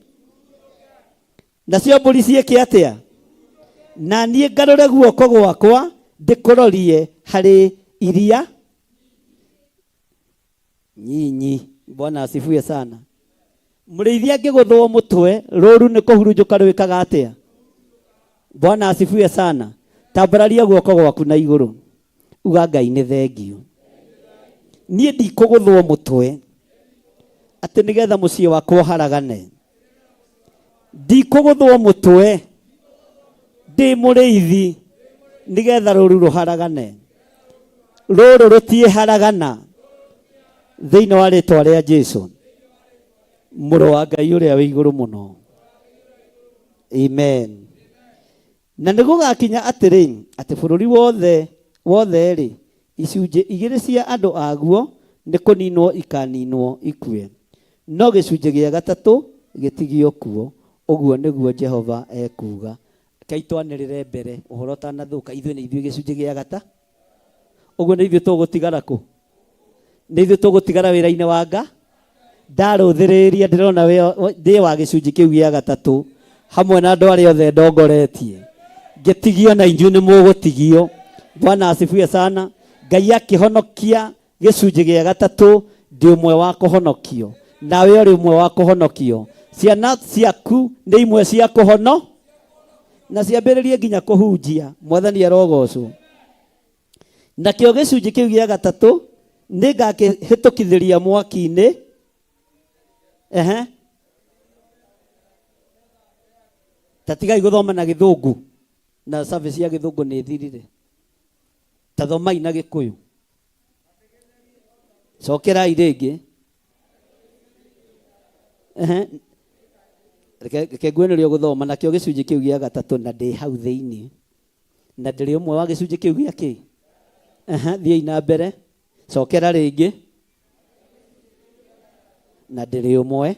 [SPEAKER 3] Nacio mbũri ciĩke atia? Na niĩ ngarũre guoko gwakwa ndĩkũrorie harĩ iria nyinyi. Bwana asifiwe sana. Mũrĩithi angĩgũthwo mũtwe rũru nĩ kũhurunjũka rwĩkaga atia? Bwana asifiwe sana. Tambararia guoko gwaku na igũrũ uga Ngai nĩ thengio. Niĩ ndikũgũthwo mũtwe atĩ nĩgetha mũciĩ wakwa haragane, ndikũgũthwo mũtwe, ndĩ mũrĩithi nĩgetha rũru rũharagane, rũrũ rũtiĩharagana thĩinĩ wa rĩtwa rĩa Jesũ mũrũ wa Ngai ũrĩa wĩ igũrũ mũno. Amen. Na nĩgũgakinya atĩrĩ, atĩ bũrũri wothe rĩ, icunjĩ igĩrĩ cia andũ aguo nĩ kũninwo ikaninwo ikue, no gĩcunjĩ gĩa gatatũ gĩtigio kuo. Ũguo nĩguo Jehova ekuga. Kai twanĩrĩre mbere ũhoro ũtanathũka, ithuĩ nĩ ithuĩ gĩcunjĩ gĩa gata. Ũguo nĩ ithuĩ tũgũtigara kũ? Nĩ ithuĩ tũgũtigara wĩra-inĩ wa Ngai? Ndarũthĩrĩria ndĩrona ndĩ wa gĩcunjĩ kĩu gĩa gatatũ hamwe na andũ arĩa othe ndongoretie. Ngĩtigio na inyuĩ nĩ mũgũtigio. Bwana asifiwe sana. Ngai akĩhonokia gĩcunjĩ gĩa gatatũ, ndĩ ũmwe wa kũhonokio. Nawe ũrĩ ũmwe wa kũhonokio. Ciana ciaku nĩ imwe cia kũhono na ciambĩrĩrie nginya kũhunjia. Mwathani arogocwo. Nakĩo gĩcunjĩ kĩu gĩa gatatũ nĩ ngakĩhĩtũkithĩria mwaki-inĩ. Tatigai gũthoma na gĩthũngũ, na service ya gĩthũngũ nĩ thirire. Tathomai na Gĩkũyũ. Cokerai rĩngĩ. Reke ngwenĩrio gũthoma nakĩo gĩcunjĩ kĩu gĩa gatatũ, na ndĩ hau thĩinĩ, na ndĩrĩ ũmwe wa gĩcunjĩ kĩu gĩa kĩ. Thiĩi na mbere. Cokera rĩngĩ. Na ndĩrĩ ũmwe.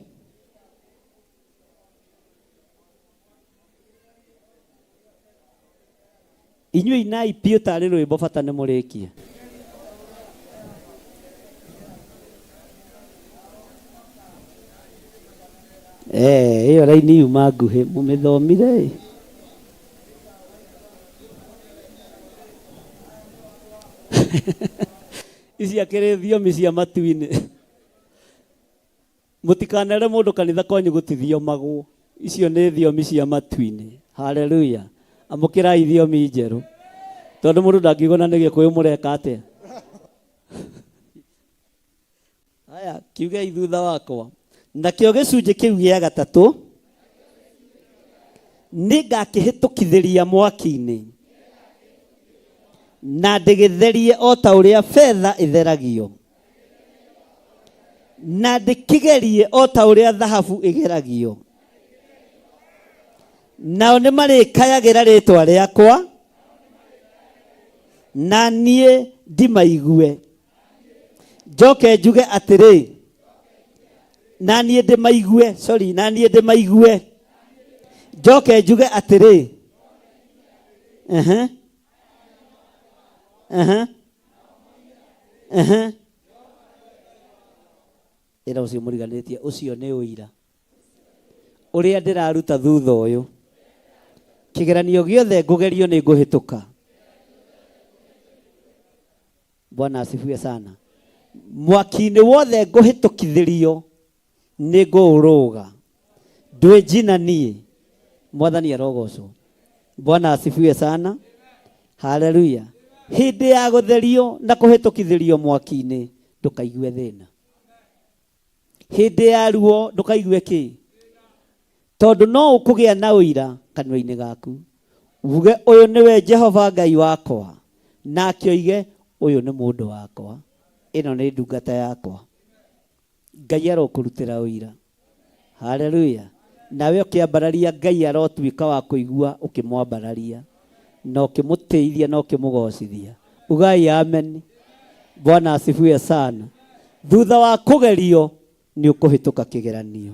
[SPEAKER 3] Inyuĩ inai piũ tarĩ rwĩmbo, bata nĩ mũrĩkie. Ĩyo raini yuma nguhĩ, mũmĩthomire. Ici akĩrĩ thiomi cia matu-inĩ. Mũtikanere mũndũ kanitha kwanyu gũtithiomagwo. Icio nĩ thiomi cia matu-inĩ. Haleluya. Amũkĩrai thiomi njerũ. Tondũ mũndũ ndangĩgona nĩ Gĩkũyũ mũreka atĩa. Haya, kiugei thutha wakwa. Nakĩo gĩcunjĩ kĩu gĩa gatatũ nĩ ngakĩhĩtũkithĩria mwaki-inĩ, na ndĩgĩtherie o ta ũrĩa betha ĩtheragio, na ndĩkĩgerie o ta ũrĩa thahabu ĩgeragio. Nao nĩ marĩkayagĩra rĩtwa rĩakwa, na niĩ ndimaigue. Njoke njuge atĩrĩ, na niĩ ndĩmaigue. Njoke njuge atĩrĩ, ĩra ũcio mũriganĩtie, ũcio nĩ ũira ũrĩa ndĩraruta thutha ũyũ. Kĩgeranio gĩothe ngũgerio nĩ ngũhĩtũka. Bwana asifiwe sana. Mwaki-inĩ wothe ngũhĩtũkithĩrio nĩ ngũũrũga. Ndwĩ njina niĩ. Mwathani arogocwo. Bwana asifiwe sana. Haleluya. Hĩndĩ ya gũtherio na kũhĩtũkithĩrio mwaki-inĩ ndũkaigue thĩna. Hĩndĩ ya ruo ndũkaigue kĩ? Tondũ no ũkũgĩa na ũira kanua-inĩ gaku. Uge ũyũ nĩwe Jehova Ngai wakwa, na kĩoige ũyũ nĩ mũndũ wakwa, ĩno nĩ ndungata yakwa. Ngai arokũrutĩra ũira. Haleluya. Nawe ũkĩambararia Ngai arotuĩka wa kũigua ũkĩmwambararia, na ũkĩmũteithia na ũkĩmũgocithia. Ugai amen. Bwana asifiwe sana. Thutha wa kũgerio nĩ ũkũhĩtũka kĩgeranio.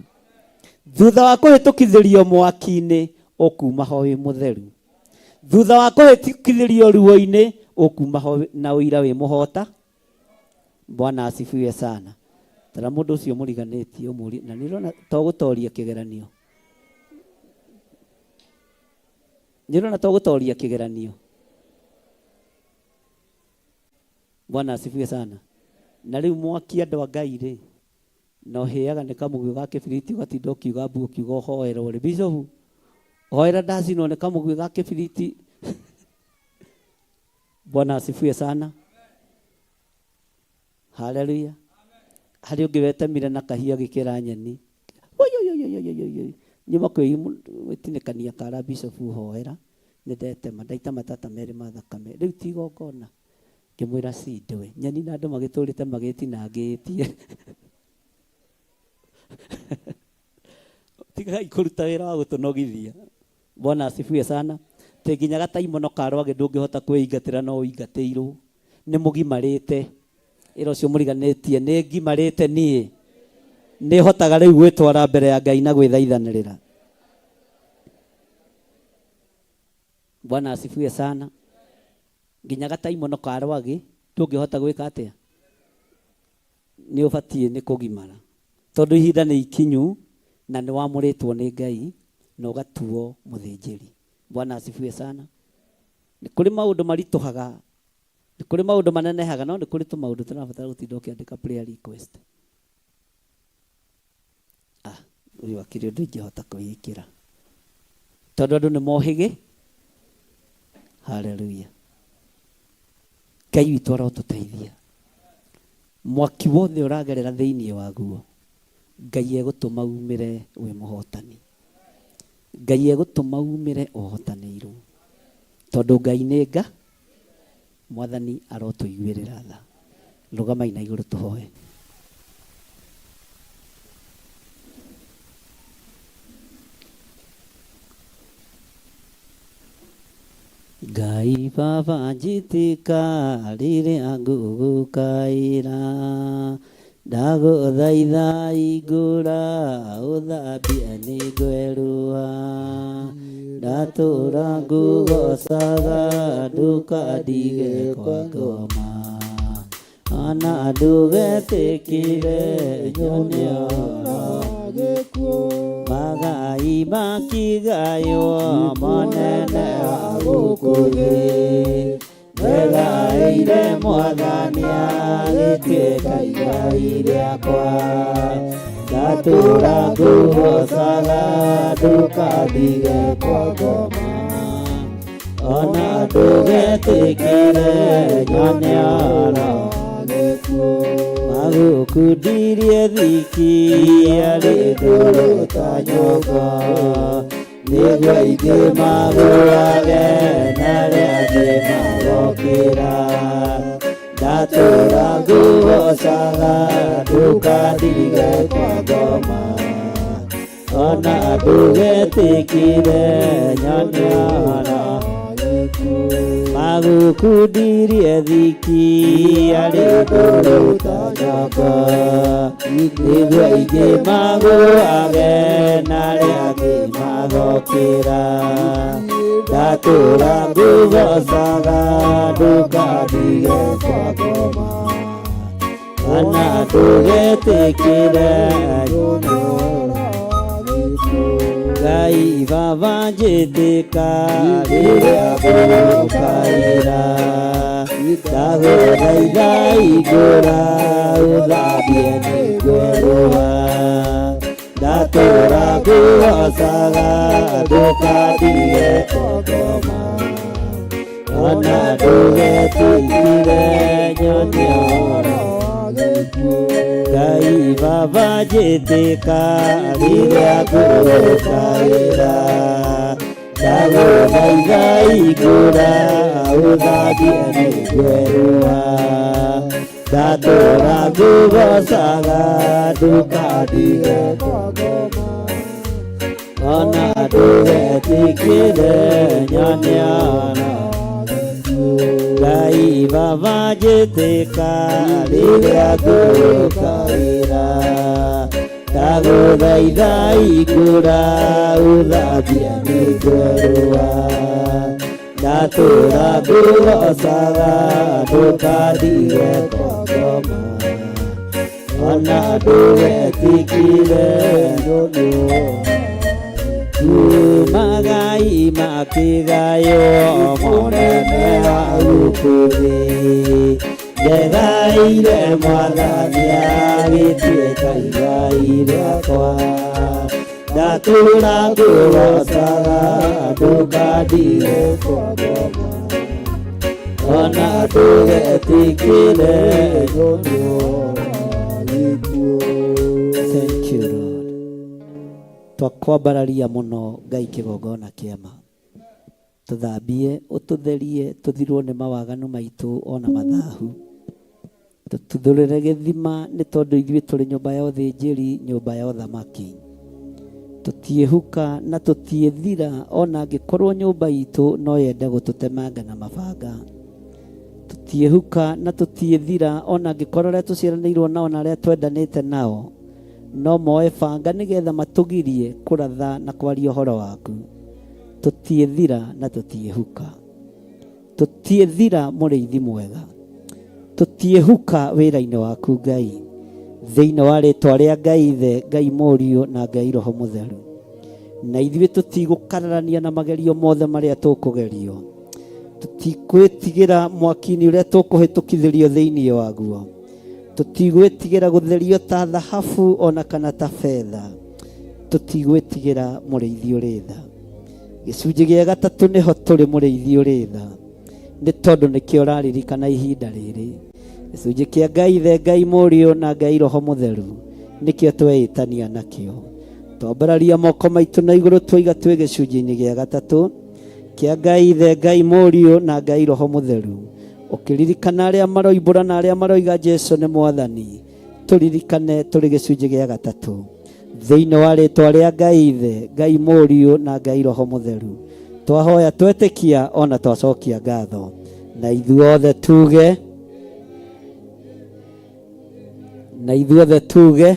[SPEAKER 3] Thutha wa kũhĩtũkithĩrio mwaki-inĩ ũkuma ho wĩ mũtheru. Thutha wa kũhĩtũkithĩrio ruo-inĩ ũkuma ho na ũira wĩ mũhota. Bwana asifiwe sana. Tara mũndũ ũcio mũriganĩtie ũmũri, na nĩrona togũtoria kĩgeranio. Nĩrona togũtoria kĩgeranio. Bwana asifiwe sana. Na rĩu mwaki andũ a Ngai rĩ, no hĩaga nĩ kamũguĩ ga kĩbiriti ũgatinda ũkiuga mbu ũkiuga ũhoerwo rĩ. Bicobu, hoera ndacinwo nĩ kamũguĩ ga kĩbiriti. Bwana asifiwe sana. Haleluya.
[SPEAKER 2] hari ungi wetemire na kahia gikira nyeni nyuma kwitinekania kara bishop hoera ndetema ndaita matata meri mathakame riu tigongona ngimwira cindwe nyeni na andu magiturite magitinangitie tigai kuruta wira wa gutunogithia. Bwana asifiwe sana. Tenginya gataimono karwage ndungihota kwingatira no uingatirwo ni mugimarite iro cio muriganitie ni ngimarite nie ni hotaga riu gwitwara mbere ya Ngai na gwithaithanirira. Bwana asifiwe sana. Nginya gataimono karwage ndungihota gwika atia ni ubatie ni kugimara tondu ihinda ni ikinyu na ni wamuritwo ni Ngai na ugatuo muthinjiri. Bwana asifiwe sana. Ni kuri maundu marituhaga, ni kuri maundu manenehaga, no ni kuri tu maundu tunabatara gutinda ukiandika prayer request. Uyu akiri undu ingihota kuikira tondu andu ni mohigi. Haleluya. Ngai witu arotuteithia. Mwaki wothe uragerera thiini waguo Ngai egutuma umire wi muhotani. Ngai egutuma umire uhotanirwo tondu Ngai ni Nga. Mwathani arotuiguirira tha. Rugama ina iguru tuhoe. Ngai Baba njitika riria ngugukaira ndaguthaitha igura uthambie ni ngwerua ndatura ngugocaga ndukandige kwa ngoma ana ndugetikire nyone magai makigayo manene agukuthi Ngegaire Mwathani agituika igai riakwa ndatura ngugocaga ndukandige kwa ngoma ona ndugetikire nyone magukundirie thiki arĩ ndũrũ ta nyongo nĩguo aingĩ magũage na arĩa angĩ magokĩra ndatũra ngugocaga ndũkandige kwa ngoma ona ndũgetĩkire nyone magukundirie thiki arĩ ndũrũ ta nyongo nĩguo aingĩ magũage na arĩa angĩ magokĩra ndatũra ngugocaga ndũkandige kwa ngoma ona ndũgetĩkire Ngai Baba njĩtĩka rĩrĩa ngũkaĩra ndagũthaitha igũra ũthambie nĩ ngwerũa ndatũra ngugocaga ndũkandige kwa ngoma ona ndũgetĩkire nyone Ngai Baba njĩtĩka rĩrĩa ngũkaĩra ndagũthaitha igũra ũthambie nĩ ngwerũa ndatũra ngugocaga ndũkandige kwa ngoma ona ndũgetĩkire nyone Ngai Baba njĩtĩka rĩrĩa ngũkaĩra ndagũthaitha igũra ũthambie nĩ ngwerũa ndatũra ngugocaga ndũkandige kwa ngoma ona ndũgetĩkire magai makigayo monene agukuthi ngegaire Mwathani agituika igai riakwa ndatura ngugocaga ndũkandige kwa ngoma ona ndũgetĩkire nyone
[SPEAKER 5] kuo.
[SPEAKER 3] Thank you Lord. Twakwambararia muno Ngai kigongona kiama. Tuthambie, ututherie, tuthirwo ni mawaganu maitu ona mathahu. Tuthurire githima ni tondu ithuĩ tũrĩ nyũmba ya ũthĩnjĩri, nyũmba ya ũthamaki. Tutiehuka na tutiethira ona angĩkorwo nyũmba itũ no yende gũtũtemanga na mabanga. Tutiehuka na tutiethira ona angĩkorwo arĩa tũciaranĩirwo nao na arĩa twendanĩte nao no moe banga nĩgetha matũgirie kũratha na kwaria ũhoro waku. Tutiethira na tutiehuka. Tutiethira mũrĩithi mwega. Tutiehuka wĩra-inĩ waku Ngai, thĩinĩ wa rĩĩtwa rĩa Ngai Ithe, Ngai Mũriũ na Ngai Roho Mũtheru. Na ithuĩ tũtigũkararania na magerio mothe marĩa tũkũgerio. Tũtigwĩtigĩra mwaki-inĩ ũrĩa tũkũhĩtũkithĩrio thĩinĩ waguo. Tũtigwĩtigĩra gũtherio ta thahabu ona kana ta betha. Tũtigwĩtigĩra mũrĩithi ũrĩ tha. Gĩcunjĩ gĩa gatatũ nĩho tũrĩ mũrĩithi ũrĩ tha, nĩ tondũ nĩkĩo ũraririkana ihinda rĩrĩ. Gĩcunjĩ kĩa Ngai Ithe, Ngai Mũriũ na Ngai Roho Mũtheru nĩkĩo tweĩtania nakĩo. Twambararia moko maitũ na igũrũ twoiga twĩ gĩcunjĩ-inĩ gĩa gatatũ kĩa Ngai Ithe, Ngai Mũriũ na Ngai Roho Mũtheru, ũkĩririkana arĩa maroimbũra na arĩa maroiga Jesũ nĩ Mwathani. Tũririkane tũrĩ gĩcunjĩ gĩa gatatũ thĩinĩ wa rĩĩtwa rĩa Ngai Ithe, Ngai Mũriũ na Ngai Roho Mũtheru. Twahoya twetĩkia ona twacokia ngatho, na ithuothe tuge, na ithuothe tuge.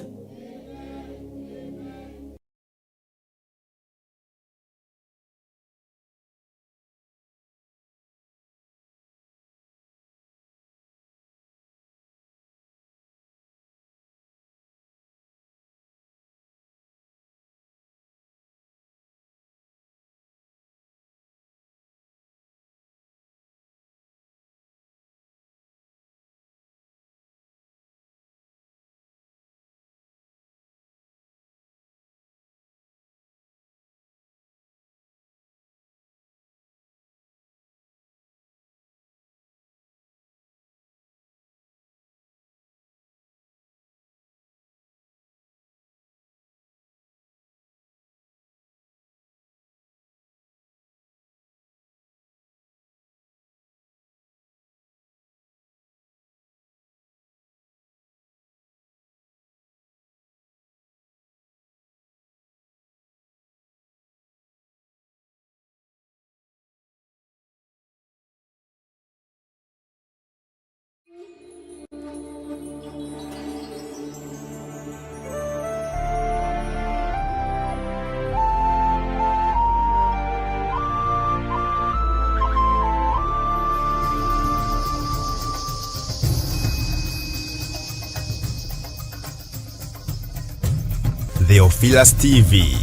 [SPEAKER 1] Theophilus TV,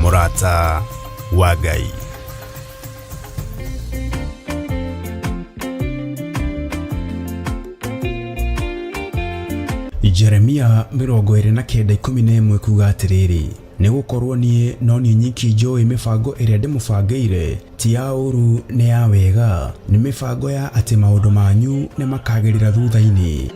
[SPEAKER 1] Murata wa Ngai. Jeremia 29:11 kuga atiriri, nĩ gũkorwo niĩ no niĩ nyiki njũĩ mĩbango ĩrĩa ndĩmũbangĩire ti ya ũru nĩ ya wega, nĩ mĩbango ya atĩ maũndũ manyu nĩ makagĩrĩra thutha-inĩ.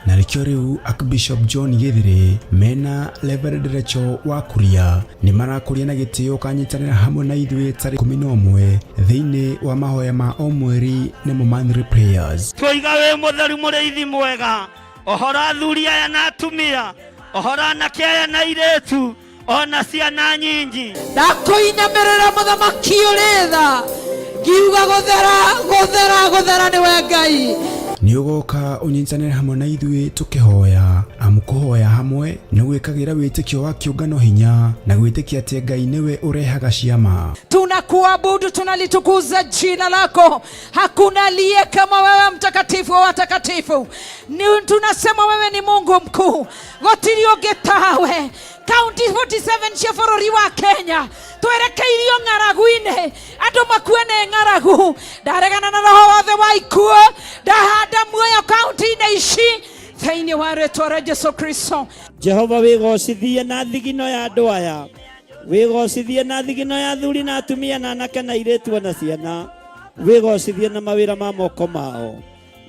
[SPEAKER 1] Na nĩkĩo rĩu Archbishop John Gĩthĩrĩ mena Reverend Rachel wa Kuria nĩ marakũria na gĩtĩo kanyitanĩra hamwe na ithuĩ tarĩki 11 thĩinĩ wa mahoya ma o mweri nĩmo monthly prayers.
[SPEAKER 3] Twoiga wĩ mũtheru mũrĩithi mwega, ohora athuri aya na atumia, ohora anake aya na airĩtu, ona ciana nyingi.
[SPEAKER 4] Ndakwĩinamĩrĩra mũthamaki ũrĩ tha, ngiuga gũthera nĩwe Ngai.
[SPEAKER 1] Nĩ ũgoka ũnyitanĩre hamwe na ithuĩ tũkĩhoya, amu kũhoya hamwe nĩ gwĩkagĩra wĩtĩkio wa kĩũngano hinya na gwĩtĩkia atĩ Ngai nĩwe ũrehaga ciama.
[SPEAKER 4] Tunakuabudu, tunalitukuza jina lako. Hakuna aliye kama wewe, mtakatifu wa watakatifu. Tunasema wewe ni Mungu mkuu, gotiri ũngĩ tawe. County 47 cia bũrũri wa Kenya twerekeirio ng'aragu-inĩ, andũ makue nĩ ng'aragu. Ndaregana na roho wothe wa ikuũ, ndahanda muoyo kaunti-inĩ ici thĩinĩ wa rĩĩtwa rĩa Jesũ Kristo.
[SPEAKER 3] Jehova wĩgocithie na thigino ya andũ aya, wĩgocithie na thigino ya athuri na atumia na anake na airĩtu na ciana, wĩgocithie na mawĩra ma moko mao,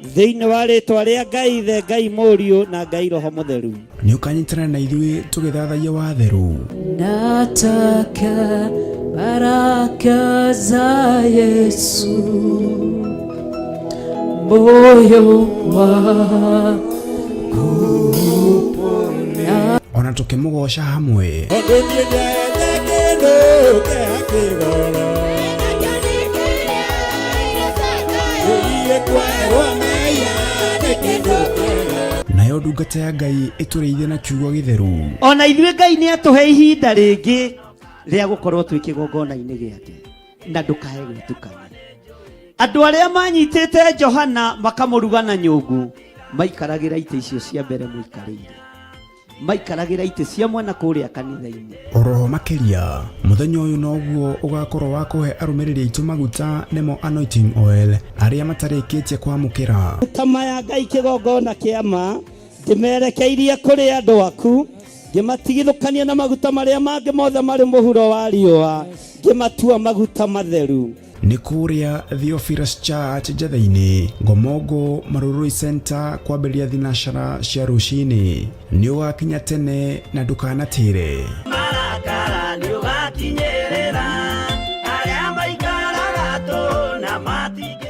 [SPEAKER 3] thĩinĩ wa rĩtwa rĩa Ngai Ithe, Ngai Mũriũ na Ngai Roho Mũtheru.
[SPEAKER 1] Nĩ ũkanyitana na ithuĩ tũgĩthathaia watheru.
[SPEAKER 4] Nataka baraka za Yesu moyo wangu.
[SPEAKER 1] Ona tukimũgoca hamwe. Nayo ndungata ya Ngai ĩtũrĩithie na kiugo gĩtheru.
[SPEAKER 3] Ona ithuĩ Ngai nĩ atũhe ihinda rĩngĩ rĩa gũkorwo twĩ kĩgongona-inĩ gĩake na ndũkae gwĩtukania. Andũ arĩa manyitĩte Johana makamũruga na nyũngũ maikaragĩra itĩ icio cia mbere mũikarĩire, maikaragĩra itĩ cia mwena kũrĩa kanitha-inĩ.
[SPEAKER 1] Oroho makĩria mũthenya ũyũ noguo ũgakorwo wa kũhe arũmĩrĩri aitũ maguta nĩmo anointing oil arĩa matarĩkĩtie kwamũkĩra.
[SPEAKER 3] Maguta ya Ngai kĩgongona kĩa ma ndĩmerekeirie kũrĩ andũ aku, ngĩmatigithũkania na maguta marĩa mangĩ mothe marĩ mũhuro wa riũa, ngĩmatua maguta matheru.
[SPEAKER 1] Nĩ kũrĩa Theophilus Church Njatha-inĩ, Ngomongo Marurui Center, kwambĩrĩria thinacara cia rũcinĩ. Nĩ ũgakinya tene na ndũkanatĩre.
[SPEAKER 3] Marakara nĩ ũgakinyĩrĩra arĩa maikaraga tũ na matige.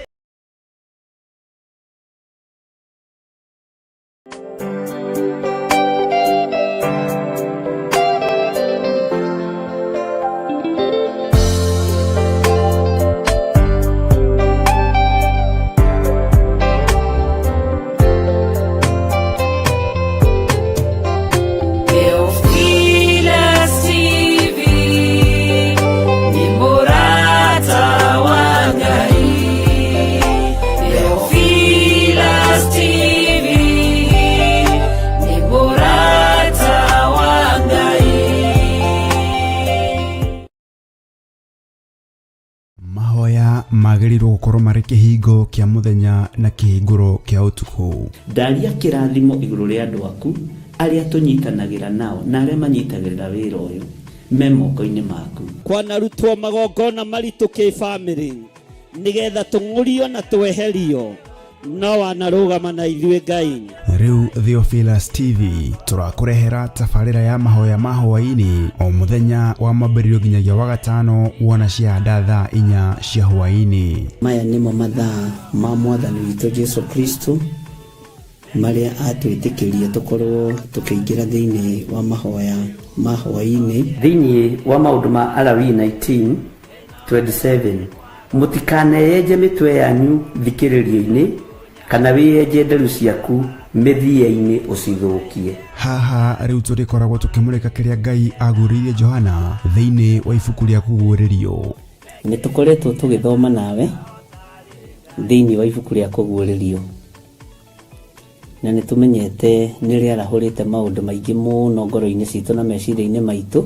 [SPEAKER 1] Mahoya magĩrĩirwo gũkorwo marĩ kĩhingo kĩa mũthenya na kĩhingũro kĩa ũtukũ.
[SPEAKER 2] Ndaria kĩrathimo igũrũ rĩa andũ aku arĩa tũnyitanagĩra nao na arĩa manyitagĩrĩra wĩra ũyũ me moko-inĩ maku.
[SPEAKER 3] Kwanarutwo magongona maritũ kĩ-bamĩrĩ nĩgetha tũng'ũrio na tweherio, no wanarũgama na ithuĩ Ngai.
[SPEAKER 1] Rĩu Theophilus TV tũrakũrehera tabarĩra ya mahoya ma hwaĩ-inĩ o mũthenya wa mwambĩrĩrio nginyagia wa gatano wona ciahanda thaa 4 cia hwaĩ-inĩ.
[SPEAKER 2] Maya nĩmo mathaa ma Mwathani witũ Jesu Kristo marĩa atwĩtĩkĩria tũkorwo tũkĩingĩra thĩinĩ wa mahoya ma hwaĩ-inĩ. Thĩinĩ wa maũndũ ma Alawii 19:27, mũtikaneyenje mĩtwe yanyu thikĩrĩrio-inĩ kana wĩyenje nderu ciaku mĩthia-inĩ ũcithũkie.
[SPEAKER 1] Haha rĩu tũrĩkoragwo tũkĩmũrĩka kĩrĩa Ngai agũrĩire Johana thĩinĩ wa ibuku rĩa kũguũrĩrio.
[SPEAKER 2] Nĩ tũkoretwo tũgĩthoma nawe thĩinĩ wa ibuku rĩa kũguũrĩrio, na nĩ tũmenyete nĩ rĩarahũrĩte maũndũ maingĩ mũno ngoro-inĩ citũ na meciria-inĩ maitũ,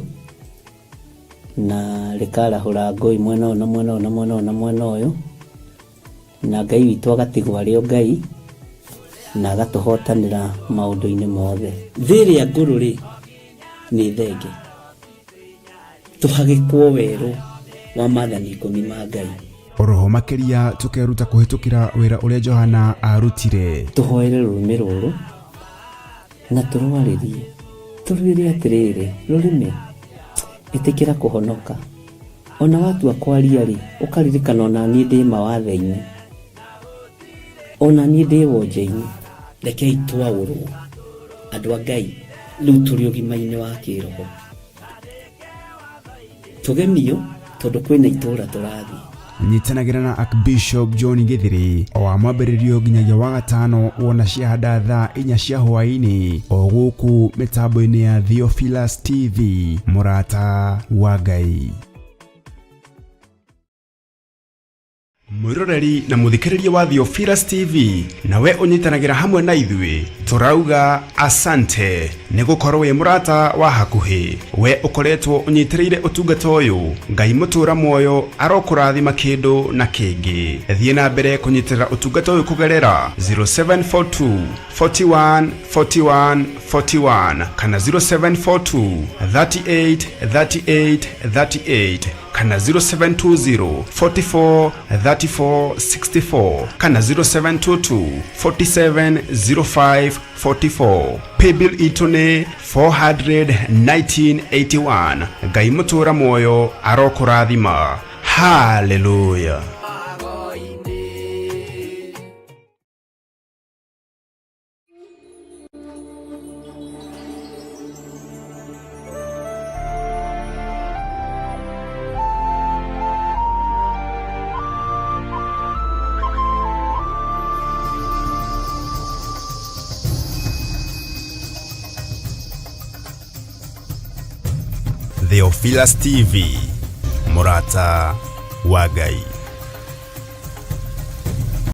[SPEAKER 2] na rĩkarahũra ngũĩ mwena ũyũ na mwena ũyũ na mwena ũyũ na mwena ũyũ, na Ngai witũ agatigwo arĩ o Ngai na agatũhotanĩra maũndũ-inĩ mothe. Thĩrĩa ngũrũ-rĩ nĩ thenge, tũhagĩkwo werũ wa maathani 10 ma Ngai.
[SPEAKER 1] Oroho makĩria tũkeruta kũhĩtũkĩra wĩra ũrĩa Johana arutire.
[SPEAKER 2] Tũhoere rũrĩmĩ rũrũ na tũrũarĩrie atĩrĩrĩ, rũrĩmĩ ĩtĩkĩra kũhonoka. Ona watua kwaria-rĩ ũkaririkana ona niĩ ndĩ mawathe-inĩ, ona niĩ ndĩ wonje-inĩ. Rekei twaũrwo andũ a Ngai rĩu tũrĩ ũgima-inĩ wa kĩroho, tũgemio tondũ kwĩna itũũra tũrathiĩ.
[SPEAKER 1] Nyitanagĩra na Archbishop John Gĩthĩrĩ o wa mwambĩrĩrio nginyagia wa gatano wona ciahanda thaa 4 cia hwaĩ-inĩ o gũkũ mĩtambo-inĩ ya Theophilus TV, mũrata wa Ngai. Mwĩroreri na mũthikĩrĩria wa Theophilus TV, nawe ũnyitanagĩra hamwe na ithuĩ, turauga asante nĩ gũkorwo wĩ mũrata wa hakuhĩ we ũkoretwo ũnyitĩrĩire ũtungata ũyũ. Ngai mũtũra muoyo arokũrathima kĩndũ na kĩngĩ. Thiĩ na mbere kũnyitĩrĩra ũtungata ũyũ kũgerera 0742 41 41 41 kana 0742 38 38 38 kana 0720 44 34 64 kana 0722 47 05 44. Paybill itune 41981. Ngai mũtũra muoyo arokũrathima. Hallelujah. Theophilus TV, Murata wa Ngai.